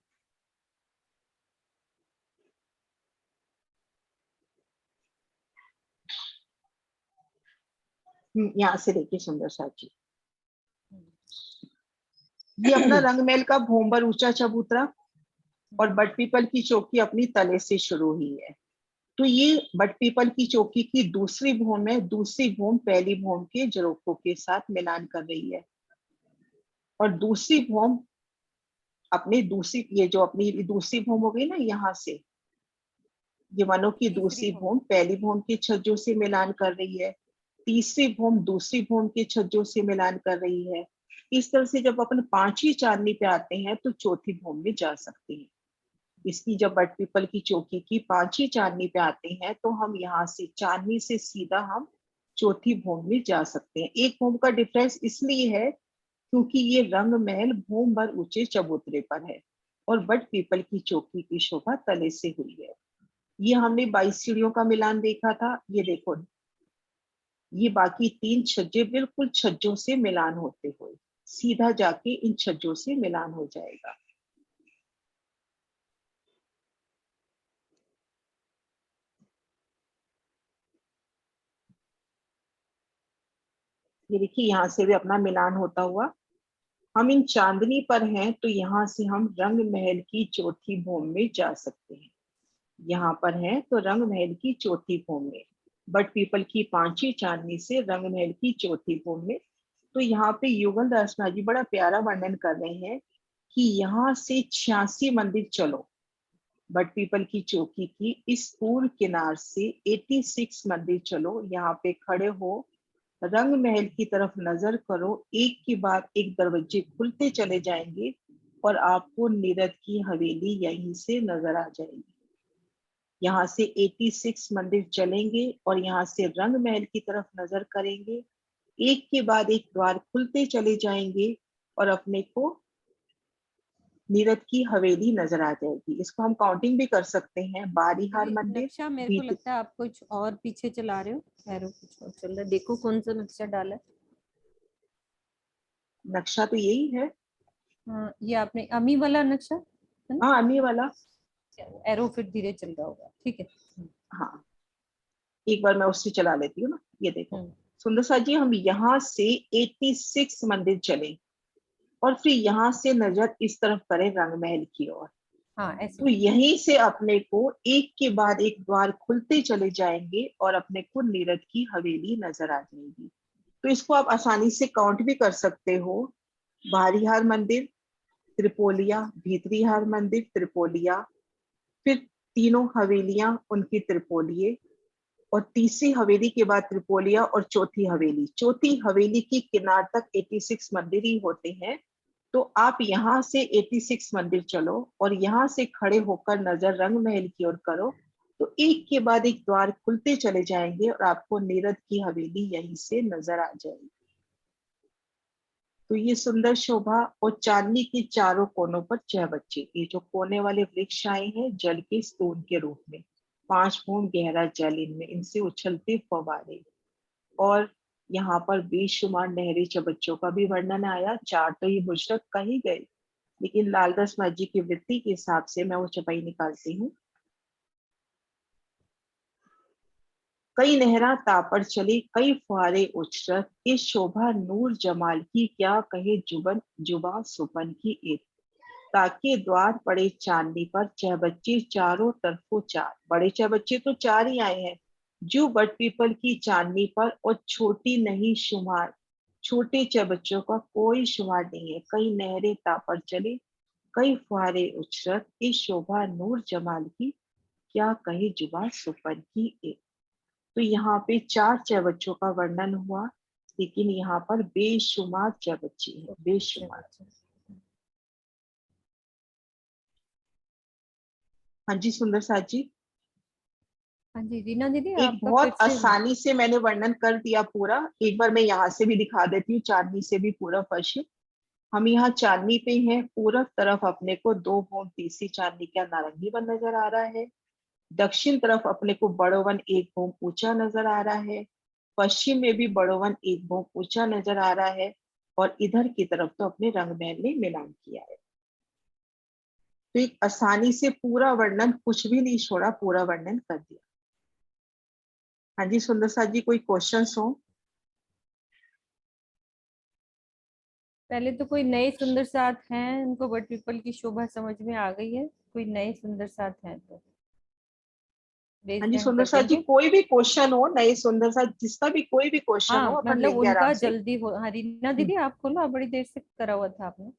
यहाँ से देखिए सुंदर साची, ये अपना रंगमहल का भूमभर ऊंचा चबूतरा और बट पीपल की चौकी अपनी तले से शुरू हुई है। तो ये बट पीपल की चौकी की दूसरी भूम है, दूसरी भूम पहली भूम के झरोखों के साथ मिलान कर रही है। और दूसरी भूम अपनी दूसरी, ये जो अपनी दूसरी भूम हो गई ना, यहाँ से ये वनों की दूसरी भूम पहली भूम के छज्जों से मिलान कर रही है, तीसरी भूम दूसरी भूम के छज्जों से मिलान कर रही है। इस तरह से जब अपन 5वीं चांदनी पे आते हैं तो चौथी भूम में जा सकते हैं। इसकी जब बट पीपल की चौकी की 5वीं चांदनी पे आते हैं तो हम यहाँ से चांदनी से सीधा हम चौथी भूम में जा सकते हैं। एक भूम का डिफरेंस इसलिए है क्योंकि ये रंगमहल भूम भर ऊंचे चबूतरे पर है और बट पीपल की चौकी की शोभा तले से हुई है। ये हमने 22 सीढ़ियों का मिलान देखा था, ये देखो ये बाकी 3 छज्जे बिल्कुल छज्जों से मिलान होते हुए सीधा जाके इन छज्जों से मिलान हो जाएगा। ये देखिए यहाँ से भी अपना मिलान होता हुआ हम इन चांदनी पर हैं, तो यहाँ से हम रंग महल की चौथी भूम में जा सकते हैं। यहाँ पर हैं तो रंग महल की चौथी भूम में, बट पीपल की 5वीं चांदनी से रंग महल की चौथी भूम में। तो यहाँ पे युगल दास जी बड़ा प्यारा वर्णन कर रहे हैं कि यहाँ से 86 मंदिर चलो, बट पीपल की चौकी की इस पूर्व किनार से 86 मंदिर चलो, यहाँ पे खड़े हो, रंग महल की तरफ नजर करो, एक के बाद एक दरवाजे खुलते चले जाएंगे और आपको नीरद की हवेली यहीं से नजर आ जाएगी। यहाँ से 86 मंदिर चलेंगे और यहाँ से रंग महल की तरफ नजर करेंगे, एक के बाद एक द्वार खुलते चले जाएंगे और अपने को नीरद की हवेली नजर आ जाएगी। इसको हम काउंटिंग भी कर सकते हैं। बारीहार दीदी, मंदिर, नक्शा मेरे को भीतर, लगता है आप कुछ और पीछे चला रहे हो, एरो कुछ और चल रहा है, देखो कौन सा नक्शा डाला है। नक्शा तो यही है। हाँ, ये आपने अमी वाला नक्शा है ना, हाँ, अमी वाला। एरो फिर धीरे चल रहा होगा, ठीक है। हाँ, एक बार मैं उससे चला लेती हूँ ना। ये देखो हम्म, सुंदर सा जी, हम यहाँ से 86 मंदिर चले और फिर यहाँ से नजर इस तरफ करें रंगमहल की ओर। हाँ ऐसे। तो यहीं से अपने को एक के बाद एक द्वार खुलते चले जाएंगे और अपने को नीरद की हवेली नजर आ जाएगी। तो इसको आप आसानी से काउंट भी कर सकते हो। बाहरीहार मंदिर, त्रिपोलिया, भीतरीहार मंदिर, त्रिपोलिया, फिर तीनों हवेलियां उनकी त्रिपोलिये, और तीसरी हवेली के बाद त्रिपोलिया, और चौथी हवेली की किनार तक 86 मंदिर ही होते हैं। तो आप यहाँ से 86 मंदिर चलो और यहाँ से खड़े होकर नजर रंगमहल की ओर करो, तो एक के बाद एक द्वार खुलते चले जाएंगे और आपको नीरद की हवेली यहीं से नजर आ जाएगी। तो ये सुंदर शोभा और चांदनी के चारों कोनों पर 6 बच्चे, ये जो कोने वाले वृक्ष आए हैं जल के स्तून के रूप में, 5 फुट गहरा जल इनमें, इनसे उछलते फव्वारे, और यहाँ पर बेशुमार नहरी चबच्चों का भी वर्णन आया। 4 तो ये मुशरक कही गए, लेकिन लालदास माँ जी की वृत्ति के हिसाब से मैं वो चपाई निकालती हूँ। कई नहरा तापर चली, कई फुहारे उछरत, इस शोभा नूर जमाल की, क्या कहे जुबन जुबा सुपन की एक। ताके द्वार पड़े चांदनी पर, 6 बच्चे चारों तरफों चार, बड़े 6 बच्चे तो 4 ही आए हैं, जो बट पीपल की चांदनी पर, और छोटी नहीं शुमार, छोटे 6 बच्चों का कोई शुमार नहीं है। कई नहरें तापर चले, कई फुहारे उछरत, इस शोभा नूर जमाल की, क्या कहे जुबा सुपन की एक। तो यहाँ पे 4 चबच्चों का वर्णन हुआ, लेकिन यहाँ पर बेशुमार चबच्चे हैं, बेशुमार। हाँ जी सुंदर साथ जी, हाँ जी रीना दीदी, एक आपका फिर बहुत से। आसानी से मैंने वर्णन कर दिया पूरा। एक बार मैं यहाँ से भी दिखा देती हूँ, चांदनी से भी पूरा फर्श। हम यहाँ चांदनी पे हैं, पूरब तरफ अपने को 2 भूम तीसरी चांदनी का नारंगी वन नजर आ रहा है। दक्षिण तरफ अपने को बड़ो वन 1 भूम ऊंचा नजर आ रहा है। पश्चिम में भी बड़ो वन 1 भूम ऊंचा नजर आ रहा है। और इधर की तरफ तो अपने रंगमहल ने मिलान किया है। तो एक आसानी से पूरा वर्णन, कुछ भी नहीं छोड़ा, पूरा वर्णन कर दिया। हाँ जी सुंदर साथ जी, कोई क्वेश्चंस हो? पहले तो कोई नए सुंदर साथ हैं, उनको बट पीपल की शोभा समझ में आ गई है, कोई नए सुंदर साथ हैं तो रेज हाँ जी हैंड सुंदर कर साथ जी, देंगे। कोई भी क्वेश्चन हो, नए सुंदर साथ जिसका भी कोई भी क्वेश्चन हो हाँ अपन मतलब लेंगे आराम उनका से। जल्दी हो। हाँ रीना दीदी आप खोलो, आप बड़ी देर से करा हुआ था आपने।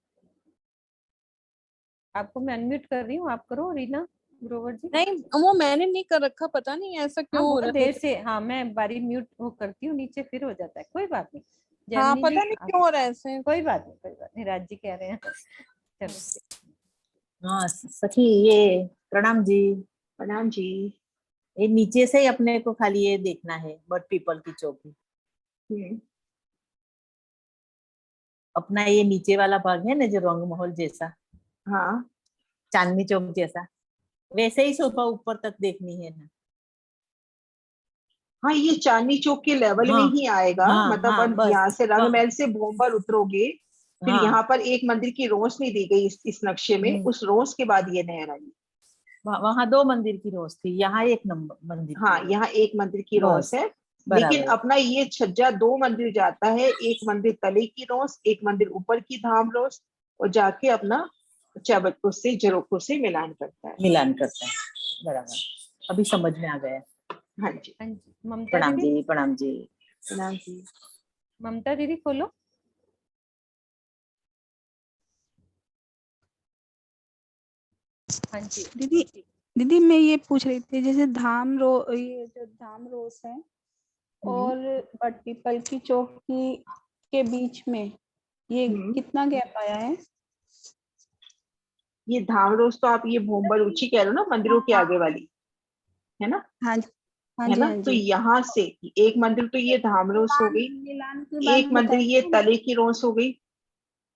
आपको मैं अनम्यूट कर रही हूँ, आप करो रीना ग्रोवर जी। नहीं, वो मैंने नहीं कर रखा, पता नहीं ऐसा हाँ क्यों हो बहुत रहा देर है। से, हाँ मैं बारी म्यूट वो करती हूँ, नीचे फिर हो जाता है, कोई बात नहीं। हाँ, जैमिनी जी पता नहीं आप, क्यों हो रहा है ऐसे। कोई बात नहीं, कोई बात नहीं, राज जी कह रहे हैं। चलो। हाँ सखी, ये प्रणाम जी। प्रणाम जी। ये नीचे से ही अपने को खाली ये देखना है, बट पीपल की चौकी। हम्म, अपना ये नीचे वाला भाग है ना, जो रंग महल जैसा, हाँ चांदनी चौक जैसा, वैसे ही सोफा ऊपर तक देखनी है ना। हाँ, ये चांदनी चौक के लेवल में हाँ ही आएगा। हाँ मतलब हाँ, अपन बस यहाँ से रंगमहल से भूमबर उतरोगे, फिर हाँ। यहाँ पर एक मंदिर की रोशनी दी गई इस नक्शे में, उस रोश के बाद ये नहर आई। वहां 2 मंदिर की रोज थी, यहाँ 1 नंबर मंदिर की हाँ, रोज। यहाँ एक मंदिर की रोश बस है। लेकिन बराबर। अपना ये छज्जा 2 मंदिर जाता है, एक मंदिर तले की रोश, एक मंदिर ऊपर की धाम रोश, और जाके अपना चाबतपुर से जरोपुर से मिलान करता है। मिलान करता है, बराबर, अभी समझ में आ गया। हाँ जी। हाँ जी ममता प्रणाम दीदी, जी, प्रणाम जी। प्रणाम जी। ममता दीदी खोलो। हाँ जी दीदी दीदी मैं ये पूछ रही थी, जैसे ये जो धाम रोस है हम्म, और बट पीपल की चौकी के बीच में ये हम्म। कितना गैप आया है? ये धाम रोज तो आप ये भूमबर ऊंची कह रहे हो ना, मंदिरों के आगे वाली, है ना? हाँ जी, हाँ है जी, ना? हाँ तो जी। यहाँ से एक मंदिर तो ये धाम रोस हो मिलान गई, मिलान के बाद एक में मंदिर ये बताइए ना। तले की रोस हो गई,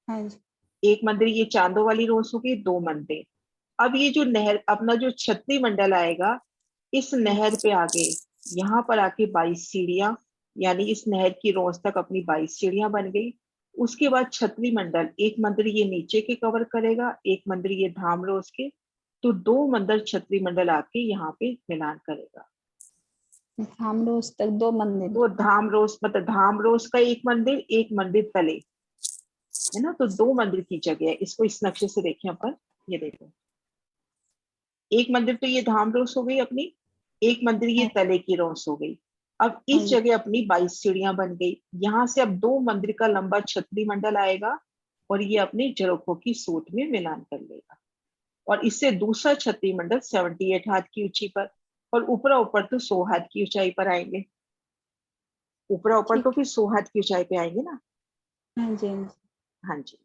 हाँ जी, एक मंदिर ये चांदों वाली रोज हो गई, 2 मंदिर। अब ये जो नहर अपना जो छतरी मंडल आएगा, इस नहर पे आगे यहाँ पर आके 22 सीढ़ियां, यानी इस नहर की रोज तक अपनी 22 सीढ़ियां बन गई। उसके बाद छतरी मंडल, एक मंदिर ये नीचे के कवर करेगा, एक मंदिर ये धाम रोज के, तो 2 मंदिर छतरी मंडल आके यहाँ पे मिलान करेगा। धाम रोज तक 2 मंदिर। तो धाम रोज मतलब धाम रोज का एक मंदिर तले, है ना, तो 2 मंदिर की जगह है। इसको इस नक्शे से देखें अपन, ये देखो, एक मंदिर तो ये धाम रोज हो गई अपनी, एक मंदिर ये तले की रोज हो गई। अब इस जगह अपनी 22 सीढ़ियां बन गई। यहाँ से अब 2 मंदिर का लंबा छतरी मंडल आएगा और ये अपने जरोखों की सूट में मिलान कर लेगा। और इससे दूसरा छतरी मंडल 78 हाथ की ऊंची पर, और ऊपर तो 100 हाथ की ऊंचाई पर आएंगे। ऊपर तो फिर 100 हाथ की ऊंचाई पे आएंगे ना। हाँ जी, हाँ जी, हाँ जी,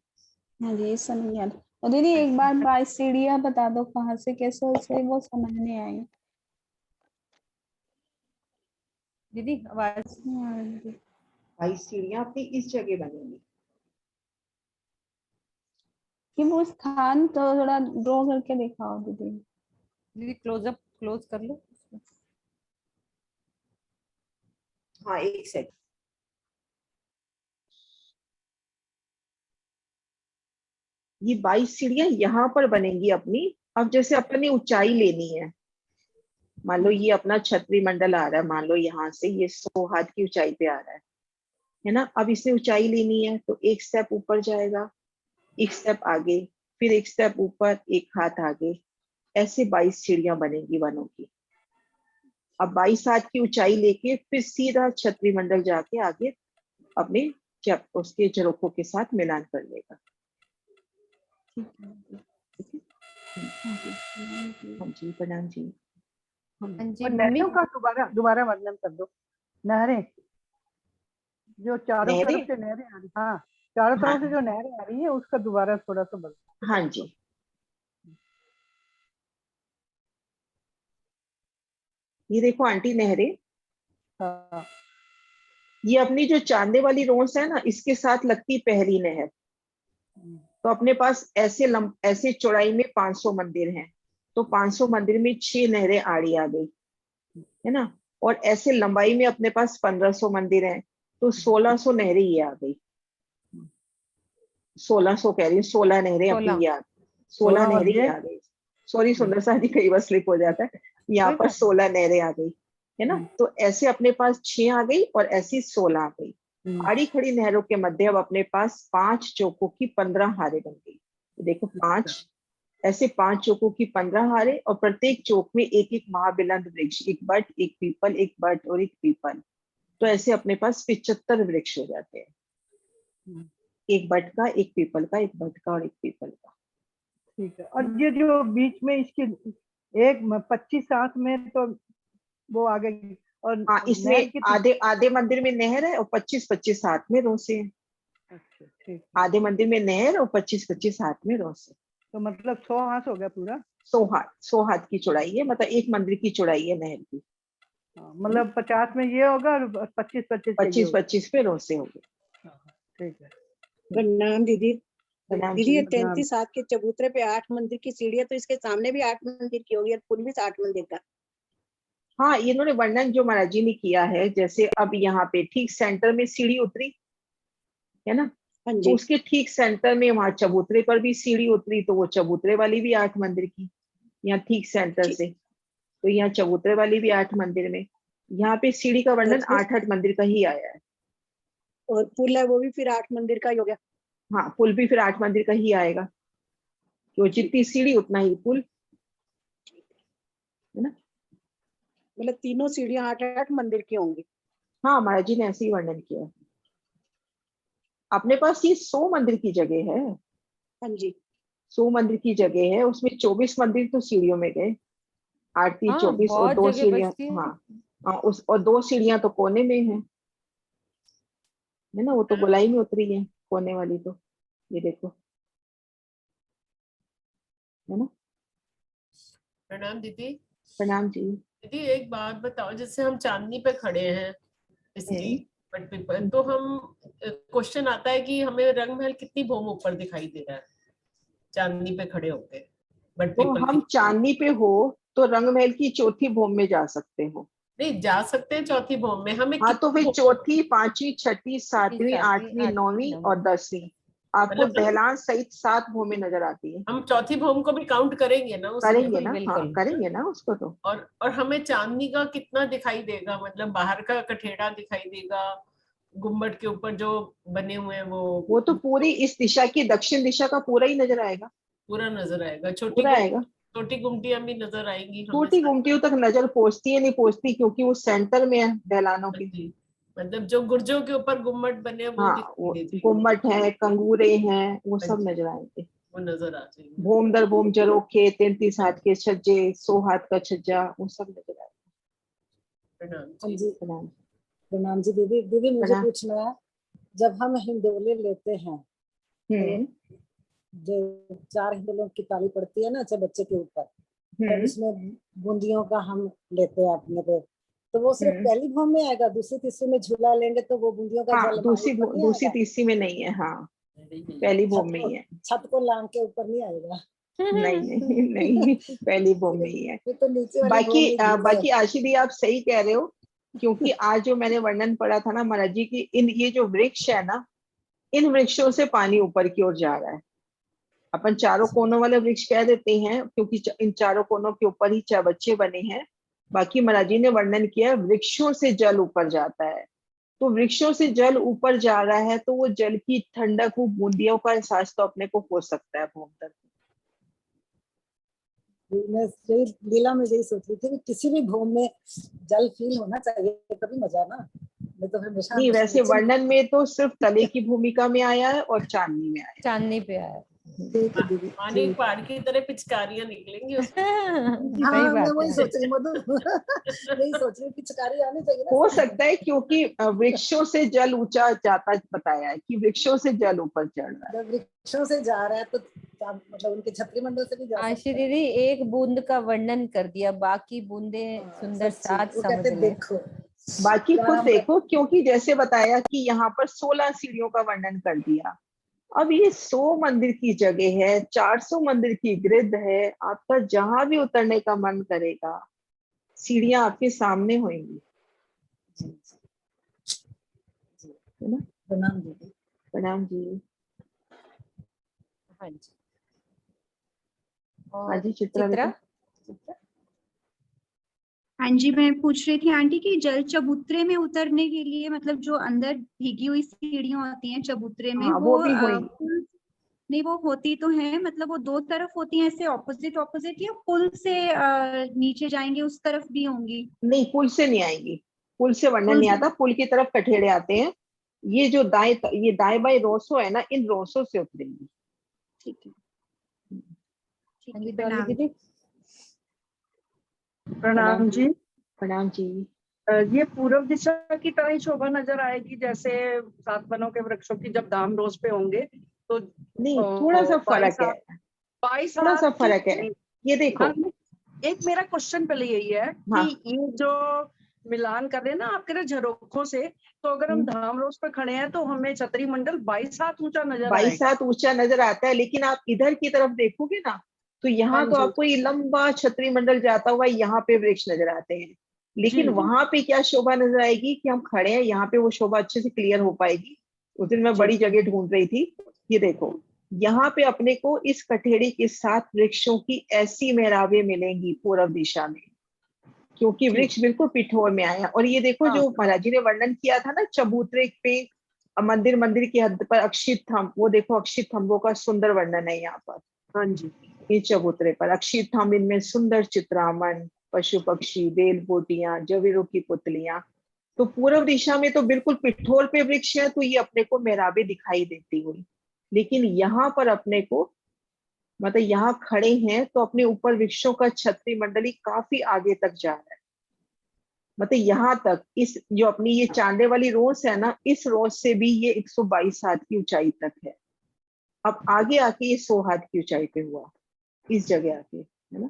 हाँ जी, ये समझ गया। और दीदी एक बार 22 सीढ़ियाँ बता दो कहाँ से कैसे उसे, वो समझ नहीं आई। दीदी आवाज। हाँ जी। 22 सीढ़ियां अपनी इस जगह बनेंगी। कि वो स्थान तो थोड़ा ड्रॉ करके दिखाओ दीदी। दीदी क्लोज कर लो। हाँ, एक सेकंड। ये 22 सीढ़ियां यहाँ पर बनेंगी अपनी। अब जैसे अपनी ऊंचाई लेनी है, मान लो ये अपना छतरी मंडल आ रहा है, मान लो यहाँ से ये 100 हाथ की ऊंचाई पे आ रहा है ना। अब इसे ऊंचाई लेनी है तो एक स्टेप ऊपर जाएगा, एक स्टेप आगे, फिर एक स्टेप ऊपर, एक हाथ आगे, ऐसे 22 सीढ़ियां बनेंगी वनों की। अब 22 हाथ की ऊंचाई लेके फिर सीधा छतरी मंडल जाके आगे अपने उसके झरोखों के साथ मिलान कर लेगा। हाँ जी, प्रणाम जी। हाँ जी और मम्मी। नहरों का दोबारा वर्णन कर दो। नहरें जो चारों नहरें? तरफ से नहरें आ रही, हाँ चारों हाँ, तरफ से जो नहरें आ रही है उसका दोबारा थोड़ा सा बता। हाँ जी। ये देखो आंटी नहरें, हाँ ये अपनी जो चांदे वाली रोस है ना, इसके साथ लगती पहली नहर। तो अपने पास ऐसे चौड़ाई में 500 मंदिर हैं, तो 500 मंदिर में 6 नहरें आड़ी आ गई, है ना। और ऐसे लंबाई में अपने पास 1500 मंदिर हैं, तो 1600 नहरें ये आ गई। 1600 कह रही हूँ, 16 नहरें अपनी ये आ गई, 16 नहरें ये आ गई। सॉरी सुंदर सा जी, कई बार स्लिप हो जाता है। यहाँ पर 16 नहरें आ गई, है ना। तो ऐसे अपने पास 6 आ गई और ऐसी 16 आ गई। आड़ी खड़ी नहरों के मध्य अब अपने पास 5 चौकों की 15 हारें बन गई। देखो 5 ऐसे 5 चौकों की 15 हारें, और प्रत्येक चौक में एक एक महाबिलंद वृक्ष, एक बट, एक पीपल, एक बट और एक पीपल। तो ऐसे अपने पास 75 वृक्ष हो जाते हैं। एक बट का, एक पीपल का, एक बट का और एक पीपल का। ठीक है। और ये जो बीच में इसके एक 25 हाथ में तो वो आ गई, और हाँ, इसमें आधे मंदिर में नहर है और 25-25 हाथ में रोसे हैं। अच्छा ठीक। आधे मंदिर में नहर और 25-25 हाथ में रोसे। तो मतलब 100 हाथ हो गया पूरा। 100 हाथ की चौड़ाई है, मतलब एक मंदिर की चौड़ाई है नहर की। मतलब 50 में ये होगा और 25 पे रोसे हो गए। ठीक है। प्रणाम दीदी। प्रणाम दीदी जी। ये 33 हाथ के चबूतरे पे 8 मंदिर की सीढ़ियां, तो इसके सामने भी 8 मंदिर की होगी और पुल भी 8 मंदिर का। हाँ, इन्होंने वर्णन जो महाराज जी ने किया है, जैसे अब यहाँ पे ठीक सेंटर में सीढ़ी उतरी है ना, हाँ तो जी। उसके ठीक सेंटर में वहां चबूतरे पर भी सीढ़ी उतरी, तो वो चबूतरे वाली भी 8 मंदिर की, यहाँ ठीक सेंटर से। तो यहाँ चबूतरे वाली भी 8 मंदिर में। यहाँ पे सीढ़ी का वर्णन 8-8 मंदिर का ही आया है। और पुल है वो भी फिर 8 मंदिर का ही हो गया। हाँ, पुल भी फिर 8 मंदिर का ही आएगा, क्यों जितनी सीढ़ी उतना ही पुल, है ना। मतलब तीनों सीढ़ियां 8-8 मंदिर की होंगी। हाँ, महाराज जी ने ऐसे ही वर्णन किया। अपने पास ये 100 मंदिर की जगह है। हाँ जी। 100 मंदिर की जगह है, उसमें 24 मंदिर तो सीढ़ियों में गए, 8 हाँ 24 और बहुत 2 जगह सीढ़ियां। बचती है। हाँ, उस और 2 सीढ़ियां तो कोने में है ना, वो तो गोलाई में उतरी है कोने वाली तो। ये देखो, है ना। प्रणाम दीदी। प्रणाम जी। दीदी एक बात बताओ, जैसे हम चांदनी पे खड़े हैं इसकी, बट पीपल तो हम क्वेश्चन आता है कि हमें रंग महल कितनी भूम ऊपर दिखाई दे रहा है चांदनी पे खड़े होके, बट तो पीपल हम चांदनी पे हो तो रंग महल की चौथी भूम में जा सकते हो। नहीं जा सकते हैं चौथी भूम में, हमें हाँ, तो कितनी फिर भूम- चौथी, पांचवी, छठी, सातवीं, आठवीं, आठवीं, नौवीं नौवीं। और 10वीं आपको मतलब दहलान सहित 7 भूमें नजर आती है। हम चौथी भूम को भी काउंट करेंगे ना उसमें? करेंगे बिल्कुल, ना, हाँ बिल्कुल। करेंगे ना उसको तो। और हमें चांदनी का कितना दिखाई देगा, मतलब बाहर का कठेड़ा दिखाई देगा, गुम्बद के ऊपर जो बने हुए हैं वो तो पूरी इस दिशा की, दक्षिण दिशा का पूरा ही नजर आएगा, पूरा नजर आएगा। पूरा आएगा। छोटी गुमटियां भी नजर आएंगी हमें छोटी गुमटियों तक नजर पहुंचती है नहीं पहुंचती, क्योंकि वो सेंटर में है दहलानों के। जी, मतलब जो गुर्जों के ऊपर गुम्बद बने हैं वो हाँ, दिखाई वो दे जाएंगे। गुम्मट है, कंगूरे हैं, वो हाँ सब जी, नजर आएंगे। वो नजर आ जाएंगे। भूम दर भूम जरोखे, 33 हाथ के छज्जे, 100 हाथ का छज्जा, वो सब नजर आएगा। प्रणाम हाँ जी। जी, प्रणाम। प्रणाम जी। दीदी दीदी मुझे प्रणाम। पूछना है, जब हम हिंडोले लेते हैं तो जो 4 हिंडोलों की ताली पड़ती है ना बच्चे के ऊपर, और उसमें बूंदियों का हम लेते हैं अपने पे, तो वो सिर्फ पहली भूम में आएगा? दूसरी तीसरी में झूला लेंगे तो वो बूंदियों का हाँ, जल हमारे ऊपर नहीं दूसरी आएगा? तीसरी में नहीं है। हाँ, पहली भूम में ही है। छत को लांग के ऊपर नहीं आएगा? नहीं नहीं नहीं, पहली भूम में ही है। ये तो नीचे वाली भूम में झूले बाकी आशी दी, आप सही कह रहे हो, क्योंकि आज जो मैंने वर्णन पढ़ा था ना महाराज जी की, इन ये जो वृक्ष है ना, इन वृक्षों से पानी ऊपर की ओर जा रहा है। अपन चारों कोनों वाले वृक्ष कह देते हैं क्योंकि इन चारों कोनों के ऊपर ही चबच्चे बने हैं। बाकी महाराज जी ने वर्णन किया वृक्षों से जल ऊपर जाता है, तो वृक्षों से जल ऊपर जा रहा है तो वो जल की ठंडक, वो बूंदियों का एहसास तो अपने को हो सकता है भूम तक। मैं लीला में यही सोच रही थी कि किसी भी भूम में जल फील होना चाहिए, तभी मजा ना, नहीं तो फिर हमेशा नहीं, वैसे वर्णन में तो सिर्फ तले की भूमिका में आया है और चांदनी में आया है। चांदनी पे आया। पानी पहाड़ की तरह पिचकारियां निकलेंगी उसमें। सही मैं बात वही है। सोच रही मधु यही सोच रही, पिचकारी आनी चाहिए ना। हो सकता है क्योंकि वृक्षों से जल ऊंचा जाता बताया है कि वृक्षों से जल ऊपर चढ़ रहा है। जब वृक्षों से जा रहा है तो मतलब उनके छतरी मंडल से भी जा आशी सकता है। दीदी एक बूंद का वर्णन कर दिया, बाकी बूंदे सुंदर साथ वो समझ कहते ले। देखो, बाकी खुद काम देखो, क्योंकि जैसे बताया कि यहाँ पर 16 सीढ़ियों का वर्णन कर दिया। अब ये 100 मंदिर की जगह है, 400 मंदिर की ग्रिड है, आपका जहां भी उतरने का मन करेगा सीढ़ियां आपके सामने होंगी, है ना। प्रणाम दीदी। प्रणाम जी। हाँ जी। हाँ और जी, चित्रा चित्रा? बेटा। हाँ जी, मैं पूछ रही थी आंटी कि जल चबूतरे में उतरने के लिए, मतलब जो अंदर भीगी हुई सीढ़ियां होती हैं चबूतरे में, हाँ, वो वो भी होंगी। पुल नहीं, वो होती तो है, मतलब वो 2 तरफ होती हैं ऐसे ऑपोजिट ऑपोजिट, या पुल से नीचे जाएंगे उस तरफ भी होंगी? नहीं, पुल से नहीं आएंगी, पुल से वर्णन पुल नहीं से आता, पुल की तरफ कठेड़े आते हैं। ये जो ये दाएं बाएं रोसो है ना, इन रोसो से उतरेंगी। ठीक है, ठीक हाँ है, जी, डॉली प्रणाम। दीदी। प्रणाम जी। प्रणाम जी। ये पूर्व दिशा की तरह ही शोभा नजर आएगी, जैसे 7 वनों के वृक्षों की जब धाम रोज पे होंगे तो। नहीं, थोड़ा सा फर्क है, 22 थोड़ा सा हाथ फर्क है। ये देखो, हाँ, एक मेरा क्वेश्चन पहले यही है हाँ, कि ये जो मिलान कर रहे हैं ना आपके ना झरोखों से, तो अगर हम धाम रोज पे खड़े हैं तो हमें छतरी मंडल 22 हाथ ऊंचा नजर 22 आएगा। हाथ ऊंचा नजर आता है, लेकिन आप इधर की तरफ देखोगे ना तो यहाँ हाँ तो जी, आपको ये लंबा छतरी मंडल जाता हुआ यहाँ पे वृक्ष नजर आते हैं। लेकिन जी, जी, वहां पे क्या शोभा नजर आएगी कि हम खड़े हैं यहाँ पे, वो शोभा अच्छे से क्लियर हो पाएगी। उस दिन मैं जी। बड़ी जगह ढूंढ रही थी। ये देखो, यहाँ पे अपने को इस कठेड़ी के साथ वृक्षों की ऐसी मेहराबें मिलेंगी पूर्व दिशा में, क्योंकि वृक्ष बिल्कुल पिठोर में आया। और ये देखो, हाँ, जो महाराज जी ने वर्णन किया था ना चबूतरे पे, मंदिर की हद पर अक्षित थंभ, वो देखो अक्षित थंभों का सुंदर वर्णन है यहाँ पर। हाँ जी, ये चबूतरे पर अक्षित थंभ, इनमें सुंदर चित्रामन, पशु पक्षी, बेल बोटियां, जवेरों की पुतलियां। तो पूर्व दिशा में तो बिल्कुल पिठोर पे वृक्ष है, तो ये अपने को मेहराबें दिखाई देती हुई। लेकिन यहाँ पर अपने को, मतलब यहाँ खड़े हैं तो अपने ऊपर वृक्षों का छतरी मंडली काफी आगे तक जा रहा है। मतलब यहाँ तक, इस जो अपनी ये चांदे वाली रोस है ना, इस रोस से भी ये 122 हाथ की ऊंचाई तक है। अब आगे आके ये 100 हाथ की ऊंचाई पे हुआ, इस जगह आके, है ना।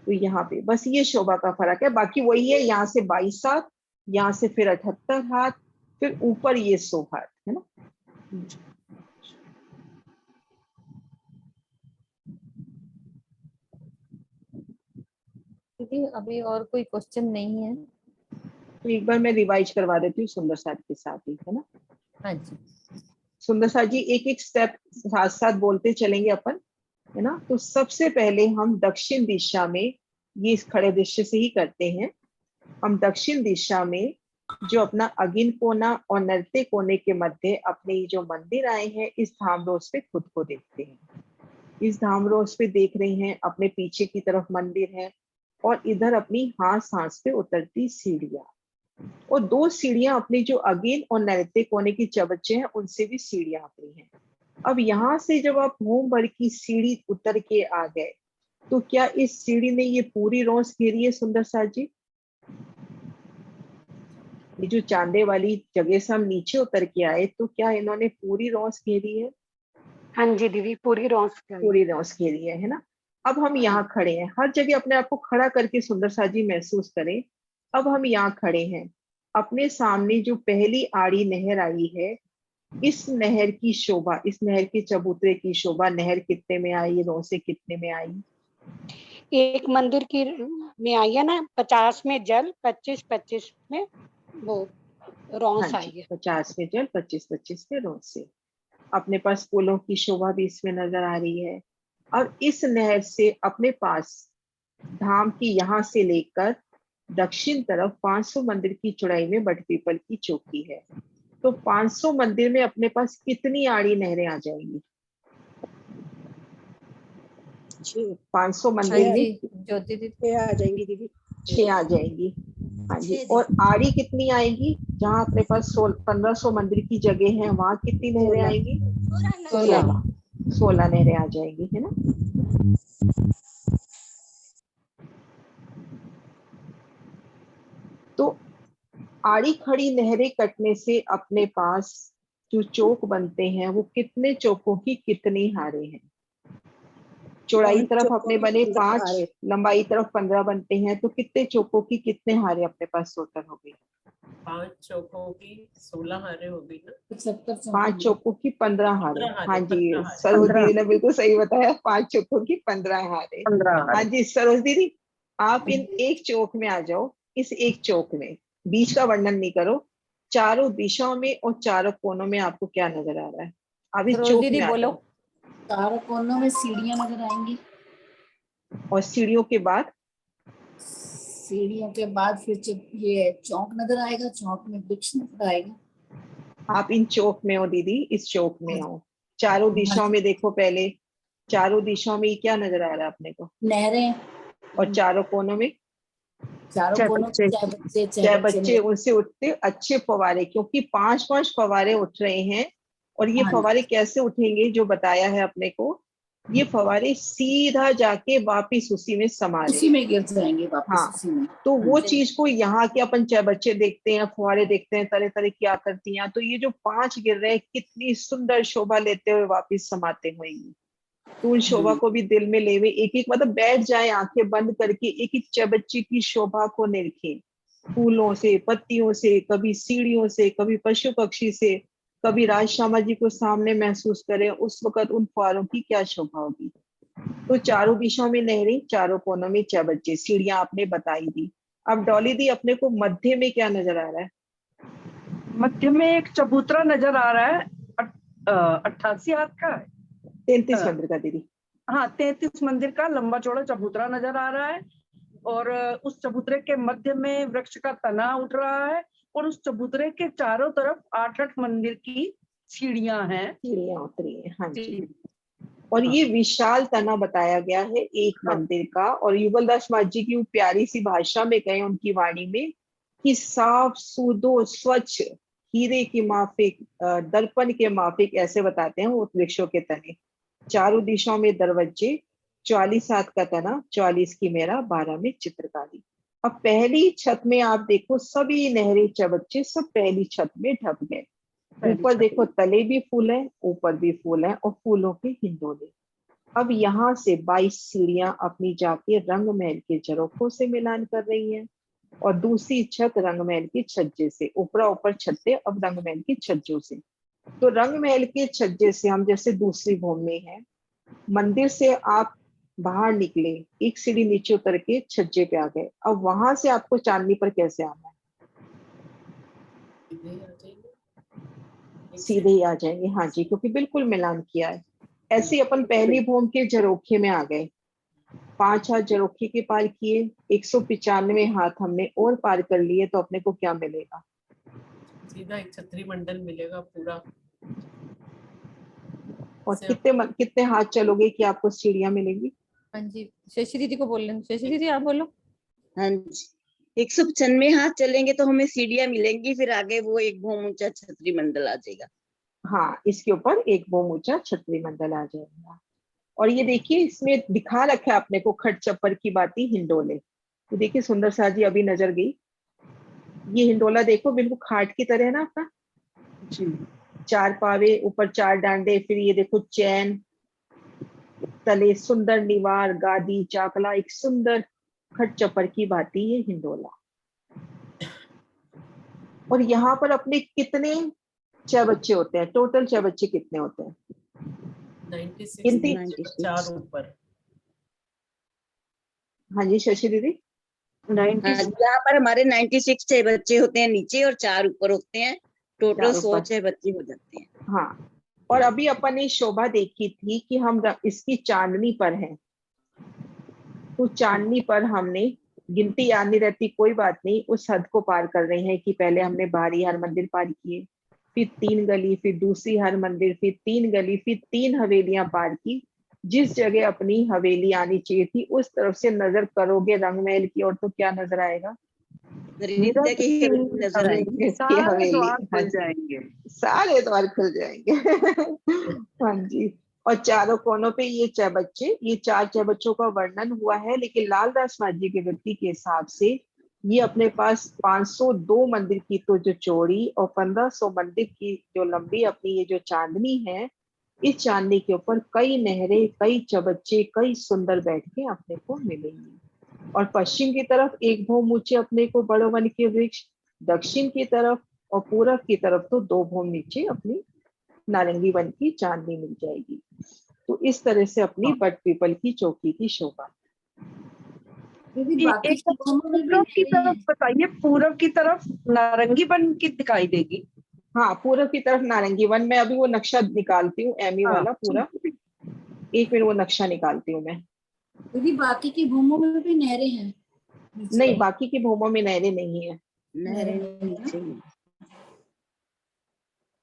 तो यहाँ पे बस ये शोभा का फर्क है, बाकी वही है। यहाँ से 22 हाथ, यहाँ से फिर 78 हाथ, फिर ऊपर ये सौभाग्य, है ना। दीदी अभी और कोई क्वेश्चन नहीं है। तो एक बार मैं रिवाइज करवा देती हूँ सुंदर साथ के साथ ही, है ना। हाँ जी। सुंदर साथ जी एक एक स्टेप साथ साथ बोलते चलेंगे अपन, है ना। तो सबसे पहले हम दक्षिण दिशा में, ये इस खड़े दृश्य से ही करते हैं। हम दक्षिण दिशा में जो अपना अगिन कोना और नृत्य कोने के मध्य अपने ये जो मंदिर आए हैं, इस धाम रोज पे खुद को देखते हैं। इस धाम रोज पे देख रहे हैं, अपने पीछे की तरफ मंदिर है और इधर अपनी हांस हांस पे उतरती सीढ़ियां, और 2 सीढ़ियां अपनी जो अगिन और नृत्य कोने की चबच्चे हैं उनसे भी सीढ़ियां आती हैं। अब यहाँ से जब आप होम भर की सीढ़ी उतर के आ गए, तो क्या इस सीढ़ी ने ये पूरी रोज घेरी है सुंदर साथ जी? ये जो चांदे वाली जगह से हम नीचे उतर के आए, तो क्या इन्होंने पूरी रोज घेरी है? हाँ जी दीदी, पूरी रौस पूरी रोज घेरी है ना। अब हम यहाँ खड़े हैं, हर जगह अपने आप को खड़ा करके सुंदर साथ जी महसूस करें। अब हम यहाँ खड़े हैं, अपने सामने जो पहली आड़ी नहर आई है, इस नहर की शोभा, इस नहर के चबूतरे की शोभा, नहर कितने में आई, रोसे कितने में आई? एक मंदिर की में आई है ना, 50 में जल, 25-25 में वो रौस हाँ आई जी, है। 50 में जल, 25-25 में रोसे। अपने पास फूलों की शोभा भी इसमें नजर आ रही है। और इस नहर से अपने पास धाम की यहाँ से लेकर दक्षिण तरफ 500 मंदिर की चौड़ाई में बटपीपल की चौकी है। तो 500 मंदिर में अपने पास कितनी आड़ी नहरें आ जाएंगी? 500 मंदिर हाँ में जी ज्योति दीदी। 6 आ जाएंगी दीदी। 6 आ जाएंगी। हाँ जी, और आड़ी कितनी आएगी? जहाँ अपने पास 1500 मंदिर की जगह है, वहां कितनी नहरें आएंगी? 16 नहरें आ जाएंगी, है ना। तो आड़ी खड़ी नहरें कटने से अपने पास जो चौक बनते हैं, वो कितने चौकों की कितनी हारे हैं? चौड़ाई 5 तरफ चौकों अपने की बने 15 5, हारे। लंबाई तरफ 15 बनते हैं, तो कितने चौकों की कितने हारे अपने पास टोटल हो गई? 5 चौकों की 16 हारे हो गई ना। 5 चौकों की 15 हारे। 15 हारे, हाँ जी, 15 हारे। सरोज दीदी ने बिल्कुल सही बताया, 5 चौकों की 15 हारे। 15 हाँ जी सरोज दीदी, आप इन एक चौक में आ जाओ। इस एक चौक में बीच का वर्णन नहीं करो, चारों दिशाओं में और चारों कोनों में आपको क्या नजर आ रहा है? अब इस रोज चौक दीदी में आ बोलो। जाओ। चारों कोनों में सीढ़ियां नजर आएंगी। और सीढ़ियों के बाद? सीढ़ियों के बाद फिर ये चौक नजर आएगा, चौक में वृक्ष नजर आएगा। आप इन चौक में हो दीदी, इस चौक में हो। चारों दिशाओं में देखो पहले, चारों दिशाओं में क्या नजर आ रहा है अपने को? नहरें। और चारों कोनों में? चारों कोनों में चाहे बच्चे, उनसे उठते अच्छे फवारे, क्योंकि 5-5 फवारे उठ रहे हैं। और ये फवारे कैसे उठेंगे जो बताया है अपने को, ये फवारे सीधा जाके वापिस उसी में समा रहे, उसी में गिर जाएंगे वापस। हाँ, उसी में। तो वो चीज को यहाँ के अपन चाहे बच्चे देखते हैं, फुहारे देखते हैं, तरह तरह की आकृतियां, तो ये जो 5 गिर रहे हैं, कितनी सुंदर शोभा लेते हुए वापिस समाते हुए। तो उन शोभा को भी दिल में लेवे, एक एक मतलब बैठ जाए आंखें बंद करके, एक एक चबच्चे की शोभा को निरखे, फूलों से, पत्तियों से, कभी सीढ़ियों से, कभी पशु पक्षी से, कभी राज श्यामा जी को सामने महसूस करें, उस वक्त उन फुहारों की क्या शोभा होगी। तो चारों दिशाओं में नहरें, चारों कोनों में चबच्चे, सीढ़ियां आपने बताई दी। अब डॉली दी, अपने को मध्य में क्या नजर आ रहा है? मध्य में एक चबूतरा नजर आ रहा है, 88 हाथ का है। 33 मंदिर का दीदी। हाँ, 33 मंदिर का लंबा चौड़ा चबूतरा नजर आ रहा है। और उस चबूतरे के मध्य में वृक्ष का तना उठ रहा है, और उस चबूतरे के चारों तरफ 8-8 मंदिर की सीढ़ियां हैं। सीढ़ियां उतरी है, हाँ जी। और ये विशाल तना बताया गया है एक मंदिर का। और युगलदास महाराज जी की प्यारी सी भाषा में कहें उनकी वाणी में, कि साफ सूदो स्वच्छ हीरे की माफिक, दर्पण के माफिक, ऐसे बताते हैं वो वृक्षों के तने। चारों दिशाओं में दरवाजे, 44 हाथ का तना, 44 की मेरा, 12 में चित्रकारी। अब पहली छत में आप देखो, सभी नहरे चबच्चे सब पहली छत में ढप गए। ऊपर देखो तले भी फूल है, ऊपर भी फूल है, और फूलों के हिंडोले। अब यहाँ से 22 सीढ़ियां अपनी जाके रंग महल के झरोखों से मिलान कर रही हैं। और दूसरी छत रंगमहल की छज्जे से, ऊपरा ऊपर छतें अब रंगमहल की छज्जों से। तो रंगमहल के छज्जे से हम जैसे दूसरी भूमि में है, मंदिर से आप बाहर निकले, एक सीढ़ी नीचे उतर के छज्जे पे आ गए, अब वहां से आपको चांदनी पर कैसे आना है? सीधे ही आ जाएंगे, हाँ जी, क्योंकि बिल्कुल मिलान किया है। ऐसे ही अपन पहली भूमि के झरोखे में आ गए, 5 हाथ झरोखे के पार किए, 195 हाथ हमने और पार कर लिए, तो अपने को क्या मिलेगा? सीधा एक छतरी मंडल मिलेगा पूरा। और कितने हाथ चलोगे कि आपको सीढ़ियां मिलेंगी? हाँ जी, शशि दीदी को बोल लें। शशि दीदी आप बोलो। हाँ जी, 195 हाथ चलेंगे तो हमें सीढ़ियां मिलेंगी, फिर आगे वो एक भूम ऊंचा छतरी मंडल आ जाएगा। हाँ, इसके ऊपर एक भूम ऊंचा छतरी मंडल आ जाएगा। और ये देखिए इसमें दिखा रखा है अपने को खट चप्पर की बाती हिंडोले। तो देखिए सुंदर सा जी अभी नजर गई, ये हिंडोला देखो बिल्कुल खाट की तरह है ना आपका जी, 4 पावे, ऊपर 4 डांडे, फिर ये देखो चैन, तले सुंदर निवार, गादी, चाकला, एक सुंदर खट चप्पर की बाती ये हिंडोला। और यहाँ पर अपने कितने चबच्चे होते हैं? टोटल चबच्चे कितने होते हैं? 96 4 ऊपर। हाँ जी शशि दीदी। यहाँ पर हमारे 96 छह बच्चे होते हैं नीचे और 4 ऊपर होते हैं, टोटल 100 छह बच्चे हो जाते हैं। हाँ, और अभी अपन ने शोभा देखी थी कि हम इसकी चांदनी पर हैं, तो चांदनी पर हमने गिनती याद नहीं रहती, कोई बात नहीं, उस हद को पार कर रहे हैं कि पहले हमने बाहरी हर मंदिर पार किए, फिर 3 गली, फिर दूसरी हर मंदिर, फिर 3 गली, फिर 3 हवेलियां पार की। जिस जगह अपनी हवेली आनी चाहिए थी उस तरफ से नजर करोगे रंगमहल की ओर, तो क्या नजर आएगा? नृत्य की हवेली नजर आएगी, सारे द्वार खुल जाएंगे, सारे द्वार खुल जाएंगे। हाँ जी। और चारों कोनों पे ये चबच्चे, ये 4 चबच्चों का वर्णन हुआ है, लेकिन लाल दास माझी के व्यक्ति के हिसाब से ये अपने पास 502 मंदिर की तो जो चौड़ी और 1500 मंदिर की जो लंबी अपनी ये जो चांदनी है, इस चांदनी के ऊपर कई नहरें, कई चबच्चे, कई सुंदर बैठके अपने को मिलेंगी। और पश्चिम की तरफ एक भूम नीचे अपने को बड़े वन के वृक्ष, दक्षिण की तरफ और पूरब की तरफ तो 2 भूम नीचे अपनी नारंगी वन की चांदनी मिल जाएगी। तो इस तरह से अपनी बट पीपल की चौकी की शोभा। पूरब की तरफ बताइए, पूरब की तरफ नारंगी वन की दिखाई देगी। हाँ, पूरब की तरफ नारंगी वन। मैं अभी वो नक्शा निकालती हूँ, एमी वाला पूरा, एक मिनट वो नक्शा निकालती हूँ मैं। दीदी बाकी की भूमों में भी नहरें हैं? नहीं, बाकी की भूमों में नहरें नहीं है,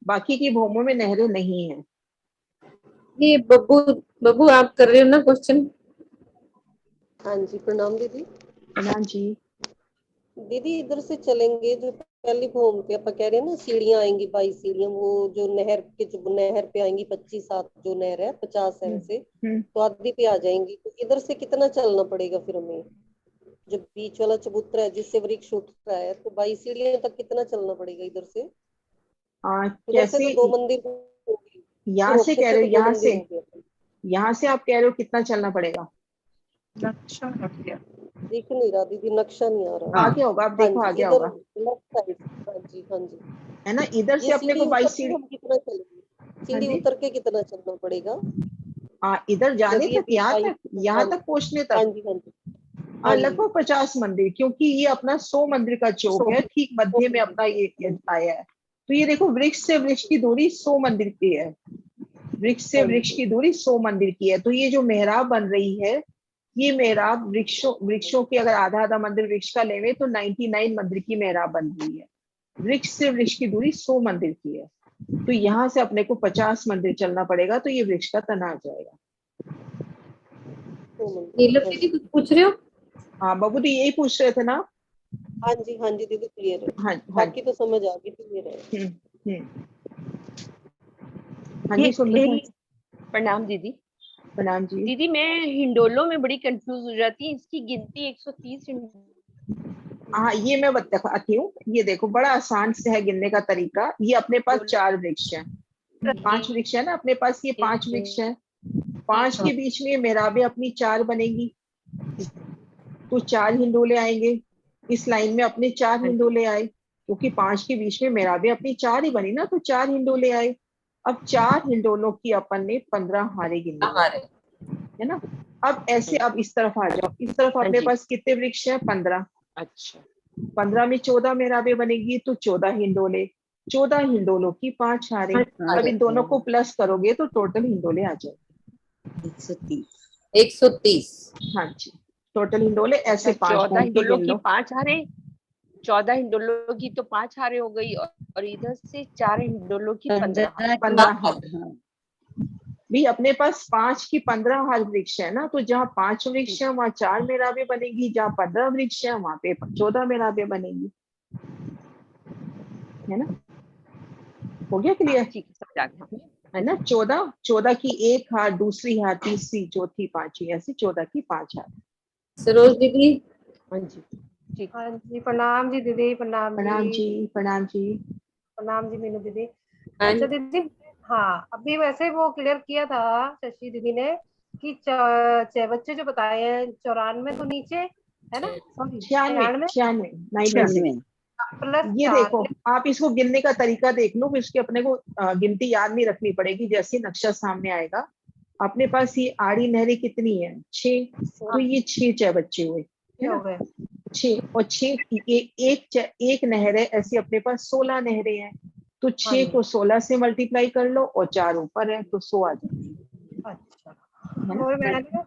बाकी की भूमों में नहरें नहीं है। ये बब्बू आप कर रहे हो ना क्वेश्चन? हाँ जी, प्रणाम दीदी। प्रणाम जी। दीदी इधर से चलेंगे, जो पहली भूम पे आप कह रहे हैं ना सीढ़ियां आएंगी, 22 सीढ़ियां, वो जो नहर पे आएंगी 25 हाथ जो नहर है 50 है वैसे, तो आदि पे आ जाएंगी। तो इधर से कितना चलना पड़ेगा फिर हमें? जो बीच वाला चबूतरा है जिससे वृक्ष उठ रहा है, तो 22 सीढ़ियों तक कितना चलना पड़ेगा इधर से? कैसे? तो 2 मंदिर यहाँ से कह रहे हो? यहाँ से आप कह रहे हो कितना चलना पड़ेगा? नक्शा दिख नहीं रहा दीदी, नक्शा नहीं आ रहा। आगे होगा, आप देखो आगे होगा। लेफ्ट साइड, हाँ जी हाँ जी, है ना, इधर से अपने को 22 सीढ़ी, कितना चलेगी? सीढ़ी उतर के कितना चलना पड़ेगा? हाँ, इधर जाने तक, यहाँ तक पहुँचने तक। हाँ जी हाँ जी, लगभग 50 मंदिर, क्योंकि ये अपना 100 मंदिर का चौक है, ठीक मध्य में अपना ये आया है। तो ये देखो वृक्ष से वृक्ष की दूरी 100 मंदिर की है, वृक्ष से वृक्ष की दूरी 100 मंदिर की है। तो ये जो मेहराब बन रही है, ये मेहराब वृक्षों की अगर आधा मंदिर वृक्ष का लेवे तो 99 मंदिर की मेहराब बन रही है। वृक्ष से वृक्ष की दूरी 100 मंदिर की है, तो यहाँ से अपने को 50 मंदिर चलना पड़ेगा, तो ये वृक्ष का तना आ जाएगा। नीलम दीदी कुछ पूछ रहे हो? हाँ बबू दी यही पूछ रहे थे ना? हाँ जी दीदी क्लियर है। हाँ, बाकी तो समझ आ गई, क्लियर है। हाँ जी सुंदर। प्रणाम दीदी। प्रणाम जी। दीदी मैं हिंडोलों में बड़ी कंफ्यूज हो जाती है, इसकी गिनती 130। हाँ, ये मैं बताती हूँ। ये देखो बड़ा आसान से है गिनने का तरीका। ये अपने पास 4 वृक्ष हैं, 5 वृक्ष है ना अपने पास, ये 5 वृक्ष है। 5 के बीच में मेहराबें अपनी 4 बनेगी, तो 4 हिंडोले आएंगे। इस लाइन में अपने 4 हिंडोले आए, क्योंकि 5 के बीच में मेराबे अपनी 4 ही बनी ना, तो 4 हिंडोले आए। अब 4 हिंडोलों की अपन ने 15 हारे गिनी है ना। अब ऐसे अब इस तरफ आ जाओ, इस तरफ अपने पास कितने वृक्ष है? 15। अच्छा 15 में 14 मेराबे बनेगी, तो 14 हिंडोले, 14 हिंडोलों की 5 हारे। अब इन दोनों को प्लस करोगे तो टोटल हिंडोले आ जाएंगे 130। हाँ जी, टोटल हिंडोले ऐसे 5 14 घूम के हिंडोलों गिन की लो। 5 हारे, 14 हिंडोलों की तो 5 हारे हो गई, और इधर से 4 हिंडोलों की 15 हारे। 15 हार भी अपने पास 5 की 15 हार वृक्ष है ना, तो जहाँ 5 वृक्ष है वहाँ 4 मेराबे बनेगी, जहाँ 15 वृक्ष है वहाँ पे 14 मेराबे बनेगी, है ना। हो गया क्लियर? ठीक है, है ना। 14 की 1 हार, दूसरी हार, तीसरी, चौथी, पांचवी, ऐसे 14 की 5 हार। सरोज दीदी। हाँ जी, ठीक। हाँ जी, प्रणाम जी दीदी, प्रणाम प्रणाम जी, जी, प्रणाम जी। प्रणाम जी मीनू दीदी। हाँ अच्छा दीदी, हाँ अभी वैसे वो क्लियर किया था शशि दीदी ने कि 6 बच्चे जो बताए हैं 94 तो नीचे है ना, सॉरी 96, 96 96 प्लस ये 4 देखो, आप इसको गिनने का तरीका देख लो, इसके अपने को गिनती याद नहीं रखनी पड़ेगी। जैसे नक्शा सामने आएगा, अपने पास ये आड़ी नहरें कितनी है? 6, तो ये 6 बच्चे हुए है हो ना। गए 6 और 6 एक नहर है, ऐसी अपने पास 16 नहरें हैं, तो 6 को 16 से मल्टीप्लाई कर लो और 4 ऊपर है तो 100 आ जाएगी। अच्छा, और मैंने कहा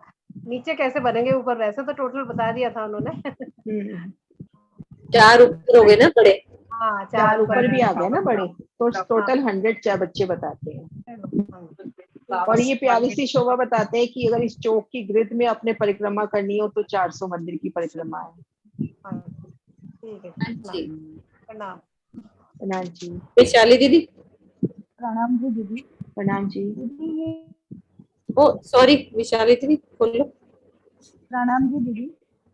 नीचे कैसे बनेंगे ऊपर, वैसे तो टोटल बता दिया था उन्होंने। 4 ऊपर हो गए ना बड़े। हाँ 4 ऊपर भी आ ऊपर गए ना बड़े, तो टोटल 100 बच्चे बताते हैं। और ये प्यारी सी शोभा बताते हैं कि अगर इस चौक की ग्रिड में अपने परिक्रमा करनी हो तो 400 मंदिर की परिक्रमा है। ठीक है, प्रणाम प्रणाम जी। वैशाली दीदी। प्रणाम जी दीदी। प्रणाम जी। दीदी ये ओ सॉरी विशाली दीदी बोल लो। प्रणाम जी दीदी।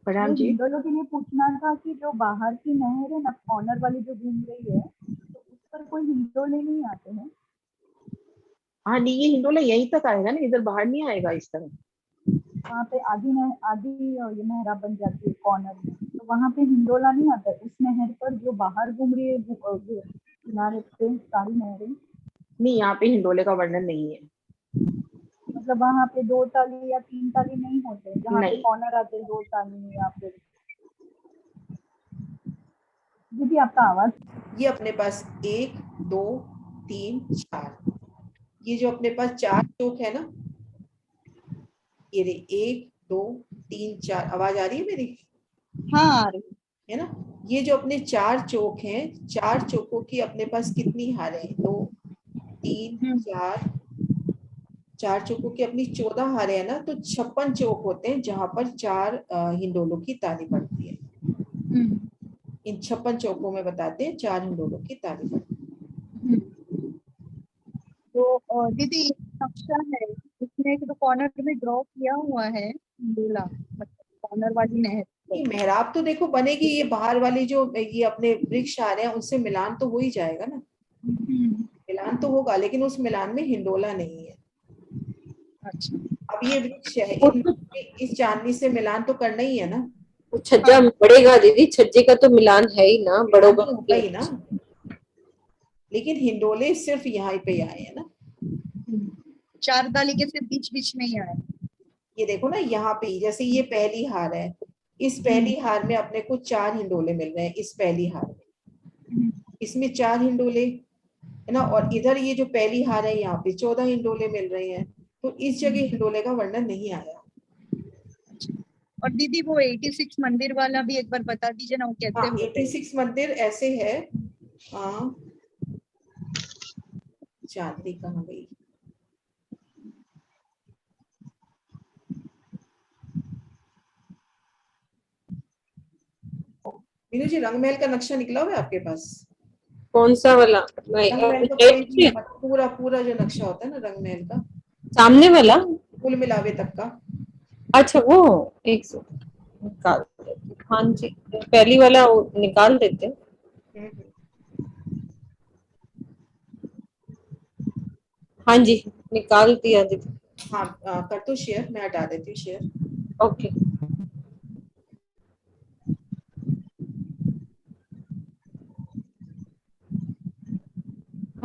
प्रणाम ये जी। हिंडोलों के लिए पूछना था कि जो बाहर की नहर है ना, कॉर्नर वाली जो घूम रही है, तो उस पर कोई हिंडोले नहीं आते हैं? हाँ नहीं, ये हिंडोला यहीं तक आएगा ना, इधर बाहर नहीं आएगा इस तरह। वहाँ पे आधी ये नहरा बन जाती है कॉर्नर में, तो वहाँ पे हिंडोला नहीं आता है। उस नहर पर जो बाहर घूम रही है किनारे पे सारी नहरें, नहीं, यहाँ पे हिंडोले का वर्णन नहीं है। मतलब वहाँ पे 2 ताली या 3 ताली नहीं होते, जहाँ पे नहीं। कॉर्नर आते हैं 2 ताली या फिर। दीदी आपका आवाज। ये अपने पास 1 2 3 4, ये जो अपने पास 4 चौक है ना, ये 1 2 3 4, आवाज आ रही है मेरी? हाँ आ रही है ना। ये जो अपने 4 चौक हैं, 4 चौकों की अपने पास कितनी हारें हैं? 2 3 4, 4 चौकों की अपनी 14 हारें है ना, तो 56 चौक होते हैं जहां पर 4 हिंडोलों की ताली पड़ती है। इन 56 चौकों में बताते हैं 4 हिंडोलों की ताली पड़ती है। तो दीदी नक्शा है, इसमें एक तो कॉर्नर में ड्रॉ किया हुआ है हिंडोला, मतलब कॉर्नर वाली नहर। मेहराब तो देखो बनेगी, ये बाहर वाली जो ये अपने वृक्ष आ रहे हैं उनसे मिलान तो हो ही जाएगा ना। मिलान तो होगा, लेकिन उस मिलान में हिंडोला नहीं है। अच्छा, अब ये वृक्ष है, इस चांदनी से मिलान तो करना ही है ना। छज्जा बढ़ेगा दीदी, छज्जे का तो मिलान है ही ना, बड़ों का होगा ही ना, लेकिन हिंडोले सिर्फ यहाँ पे आए हैं ना। 4 ताली के सिर्फ बीच बीच में ही आए। ये देखो ना, यहाँ पे जैसे ये पहली हार है, इस पहली हार में अपने को 4 हिंडोले मिल रहे हैं। इस पहली हार में इसमें 4 हिंडोले है ना, और इधर ये जो पहली हार है यहाँ पे 14 हिंडोले मिल रहे हैं, तो इस जगह हिंडोले का वर्णन नहीं आया। और दीदी वो 86 मंदिर वाला भी एक बार बता दीजिए ना, वो कैसे होते हैं? 86 मंदिर ऐसे है। चांदनी कहाँ गई? मीनू जी, रंगमहल का नक्शा निकला हुआ है आपके पास? कौन सा वाला? रंगमहल का कोई भी पूरा जो नक्शा होता है ना रंगमहल का, सामने वाला कुल मिलावे तक का। अच्छा वो एक से निकाल देते। हाँ जी, पहली वाला निकाल देते। हाँ जी निकाल दिया दीदी। हाँ कर दो शेयर, मैं हटा देती हूँ शेयर। ओके।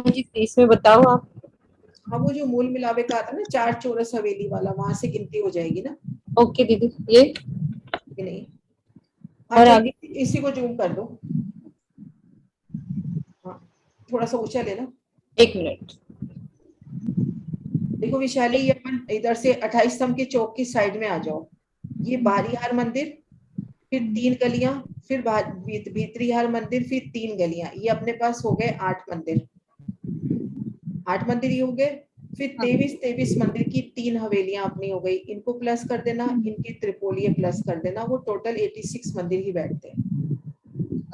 हाँ जी, इसमें बताओ आप। हाँ, वो जो मूल मिलावे का आता है ना 4 चौरस हवेली वाला, वहां से गिनती हो जाएगी ना। ओके दीदी, ये कि नहीं? हाँ, और चलो आगे इसी को जूम कर दो। हाँ, थोड़ा सा ऊंचा लेना। 1 मिनट। देखो विशाली, ये अपन इधर से 28 स्तंभ के चौक की साइड में आ जाओ। ये बाहरीहार मंदिर, फिर 3 गलियां, फिर भीतरीहार मंदिर, फिर 3 गलियां। ये अपने पास हो गए 8 मंदिर। 8 मंदिर ये हो गए। फिर 23 मंदिर की 3 हवेलियां अपनी हो गई। इनको प्लस कर देना, इनकी त्रिपोलिये प्लस कर देना, वो टोटल 86 मंदिर ही बैठते हैं।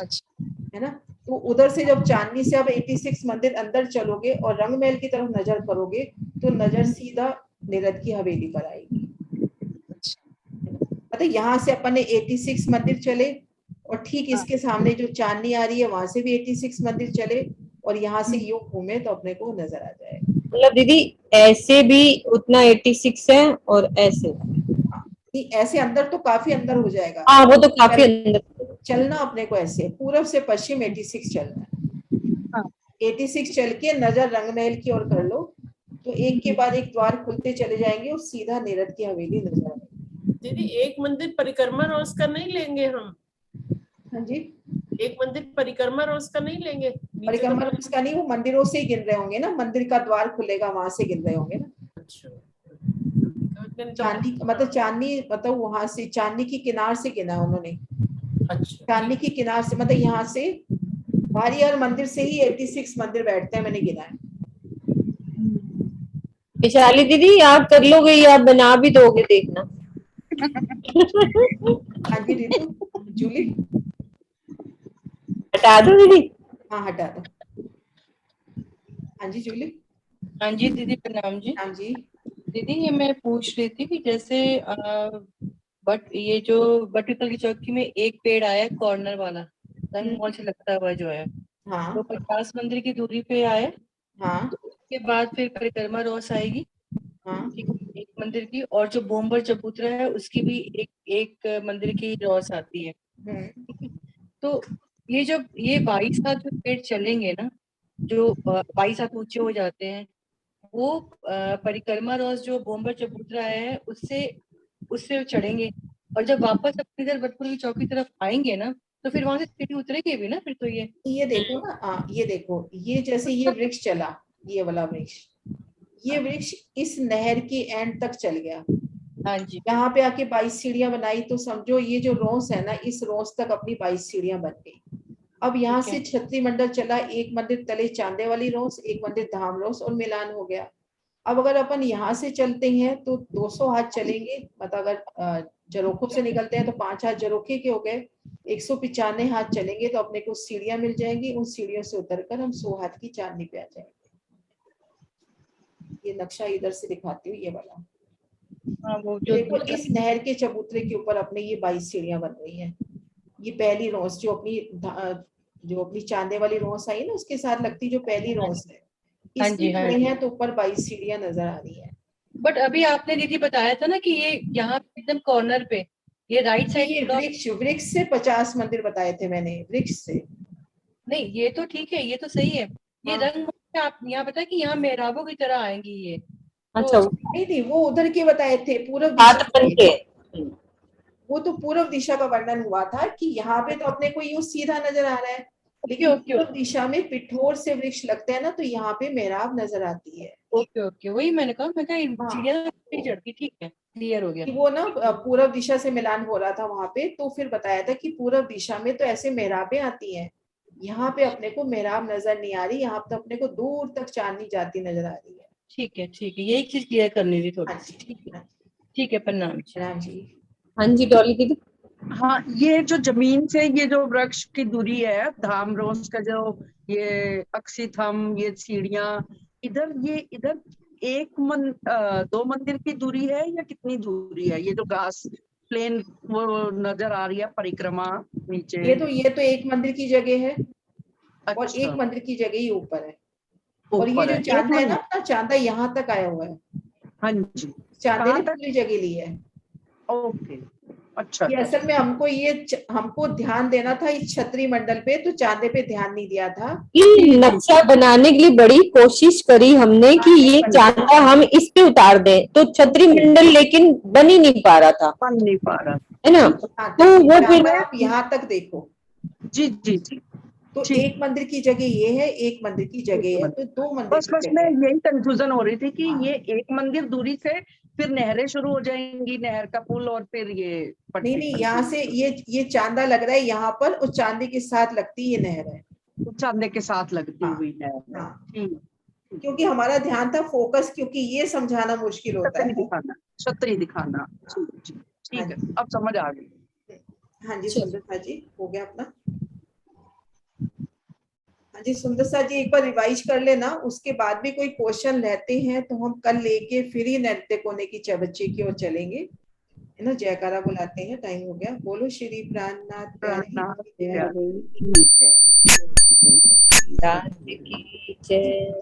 अच्छा, है ना? तो उधर से जब चांदनी से अब 86 मंदिर अंदर चलोगे और रंग महल की तरफ नजर करोगे तो नजर सीधा नीरद की हवेली पर आएगी। मतलब यहाँ से अपन ने 86 मंदिर चले और ठीक इसके सामने जो चांदनी आ रही है वहां से भी 86 मंदिर चले और यहाँ से यूं घूमे तो अपने को नजर आ जाएगा। मतलब दीदी ऐसे भी उतना 86 है और ऐसे ऐसे अंदर तो काफी अंदर हो जाएगा। हाँ, वो तो काफी अंदर। चलना अपने को ऐसे पूर्व से पश्चिम 86 चलना है। 86 चल के नजर रंगमहल की ओर कर लो तो एक के बाद एक द्वार खुलते चले जाएंगे और सीधा नीरद की हवेली नजर आएगी। दीदी एक मंदिर परिक्रमा रोज का नहीं लेंगे हम? हाँ जी, एक मंदिर परिक्रमा रोज का नहीं लेंगे? परिक्रमा रोज का नहीं, वो मंदिरों से ही गिन रहे होंगे ना, मंदिर का द्वार खुलेगा वहां से गिन रहे होंगे ना। अच्छा, चांदनी मतलब चांदनी मतलब वहां से चांदनी की किनार से गिना उन्होंने। अच्छा, चांदनी की किनार से मतलब यहाँ से बाहरीहार मंदिर से ही 86 मंदिर बैठते हैं, मैंने गिना है। विशाली दीदी आप कर लोगे या आप बना भी दोगे, देखना। हाँ जी रितु, जूली हटा दो दीदी। हाँ हटा दो। हाँ जी जूली। हाँ जी दीदी, प्रणाम जी। हाँ जी दीदी ये मैं पूछ रही थी कि जैसे बट ये जो बटुकल की चौकी में एक पेड़ आया है कॉर्नर वाला, रंग मॉल से लगता हुआ जो है, हाँ तो 50 मंदिर की दूरी पे आए। हाँ तो उसके बाद फिर परिक्रमा रोस आएगी। हाँ ठीक है, एक मंदिर की, और जो बोम्बर चबूतरा है उसकी भी एक मंदिर की रोस आती है। तो ये जब ये 22 हाथ जो पेड़ चलेंगे ना, जो 22 हाथ ऊंचे हो जाते हैं, वो परिक्रमा रोज जो बोम्बर चबूतरा है उससे उससे चढ़ेंगे, और जब वापस अपनी इधर बटपुर की चौकी तरफ आएंगे ना तो फिर वहां से सीढ़ी उतरेगी भी ना फिर। तो ये देखो ना, ये देखो, ये जैसे ये वृक्ष चला, ये वाला वृक्ष, ये वृक्ष इस नहर के एंड तक चल गया। हाँ जी, यहाँ पे आके 22 सीढ़ियां बनाई, तो समझो ये जो रोस है ना, इस रोस तक अपनी 22 सीढ़ियां बन गई। अब यहाँ से छत्री मंडल चला, एक मंदिर तले चांदे वाली रोस, एक मंदिर धाम रोस, और मिलान हो गया। अब अगर अपन यहाँ से चलते हैं तो 200 हाथ चलेंगे, मतलब अगर जरोखों से निकलते हैं तो 5 हाथ जरोखे के हो गए, 195 हाथ चलेंगे तो अपने को सीढ़ियां मिल जाएंगी। उन सीढ़ियों से उतरकर हम 100 हाथ की चांदनी पे आ जाएंगे। ये नक्शा इधर से दिखाती हूँ, ये वाला। हाँ, वो जो देखो इस नहर के चबूतरे के ऊपर अपने ये 22 सीढ़ियां बन रही हैं। ये पहली रोस जो अपनी चांदे वाली रोस आई ना, उसके साथ लगती जो पहली रोस है, हाँ इसमें जी, हाँ खड़े जी। हैं तो ऊपर 22 सीढ़ियां नजर आ रही है। बट अभी आपने दीदी बताया था ना कि ये यहाँ एकदम कॉर्नर पे, ये राइट साइड ये वृक्ष से 50 मंदिर बताए थे मैंने, वृक्ष से नहीं, ये तो ठीक है, ये तो सही है। ये रंग में आप यहाँ पता है कि यहाँ मेहराबों की तरह आएंगी ये। अच्छा, नहीं वो उधर के बताए थे, पूर्व दिशा के। वो तो पूर्व दिशा का वर्णन हुआ था कि यहाँ पे तो अपने को यूं सीधा नजर आ रहा है, लेकिन पूर्व दिशा में पिठोर से वृक्ष लगते हैं ना, तो यहाँ पे मेहराब नजर आती है। ओके ओके, वही मैंने कहा, मैं कहा चिड़िया नहीं चढ़ती। ठीक है, क्लियर हो गया। वो ना पूर्व दिशा से मिलान हो रहा था वहां पे, तो फिर बताया था कि पूर्व दिशा में तो ऐसे मेहराबें आती हैं, यहाँ पे अपने को मेहराब नजर नहीं आ रही, यहाँ पे अपने को दूर तक चांदनी जाती नजर आ रही है। ठीक है ठीक है, यही चीज क्लियर करनी थी थोड़ी सी। ठीक है, प्रणाम जी। हाँ जी डॉली दीदी। हाँ, ये जो जमीन से ये जो वृक्ष की दूरी है, धाम रोज का जो ये अक्षिथम, ये सीढ़ियां, इधर दो मंदिर की दूरी है या कितनी दूरी है? ये जो घास प्लेन वो नजर आ रही है परिक्रमा नीचे, ये तो एक मंदिर की जगह है। अच्छा। और एक मंदिर की जगह ही ऊपर है। और ये जो चांदा है ना, अपना चांदा यहाँ तक आया हुआ है। हाँ जी, चांदे ने पूरी जगह ली है। ओके, अच्छा ये असल में हमको ध्यान देना था इस छतरी मंडल पे, तो चांदे पे ध्यान नहीं दिया था। ये नक्शा बनाने के लिए बड़ी कोशिश करी हमने कि ये चांदा हम इस पे उतार दें, तो छतरी मंडल लेकिन बन ही नहीं पा रहा था, बन नहीं पा रहा है ना। तो वो फिर आप यहाँ तक देखो, जी जी जी, तो एक मंदिर की जगह ये है, एक मंदिर की जगह है, तो दो मंदिर बस की बस जगह में है। यही कंफ्यूजन हो रही थी कि ये एक मंदिर दूरी से फिर नहरें शुरू हो जाएंगी, नहर का पुल, और फिर ये नहीं नहीं, यहाँ से ये चांदा लग रहा है यहाँ पर, और चांदी के साथ लगती ये नहर है, चांदे के साथ लगती हुई नहर। हाँ, क्योंकि हमारा ध्यान था फोकस, क्योंकि ये समझाना मुश्किल होता है। छतरी दिखाना, ठीक है, अब समझ आ गई। हाँ जी सुंदरता जी, हो गया अपना। हाँ जी सुंदरता जी, एक बार रिवाइज कर लेना, उसके बाद भी कोई क्वेश्चन रहते हैं तो हम कल लेके फिर ही नृत्य कोने की बच्चे की ओर चलेंगे, है ना। जयकारा बुलाते हैं, टाइम हो गया। बोलो श्री प्राणनाथ प्यारे की जय।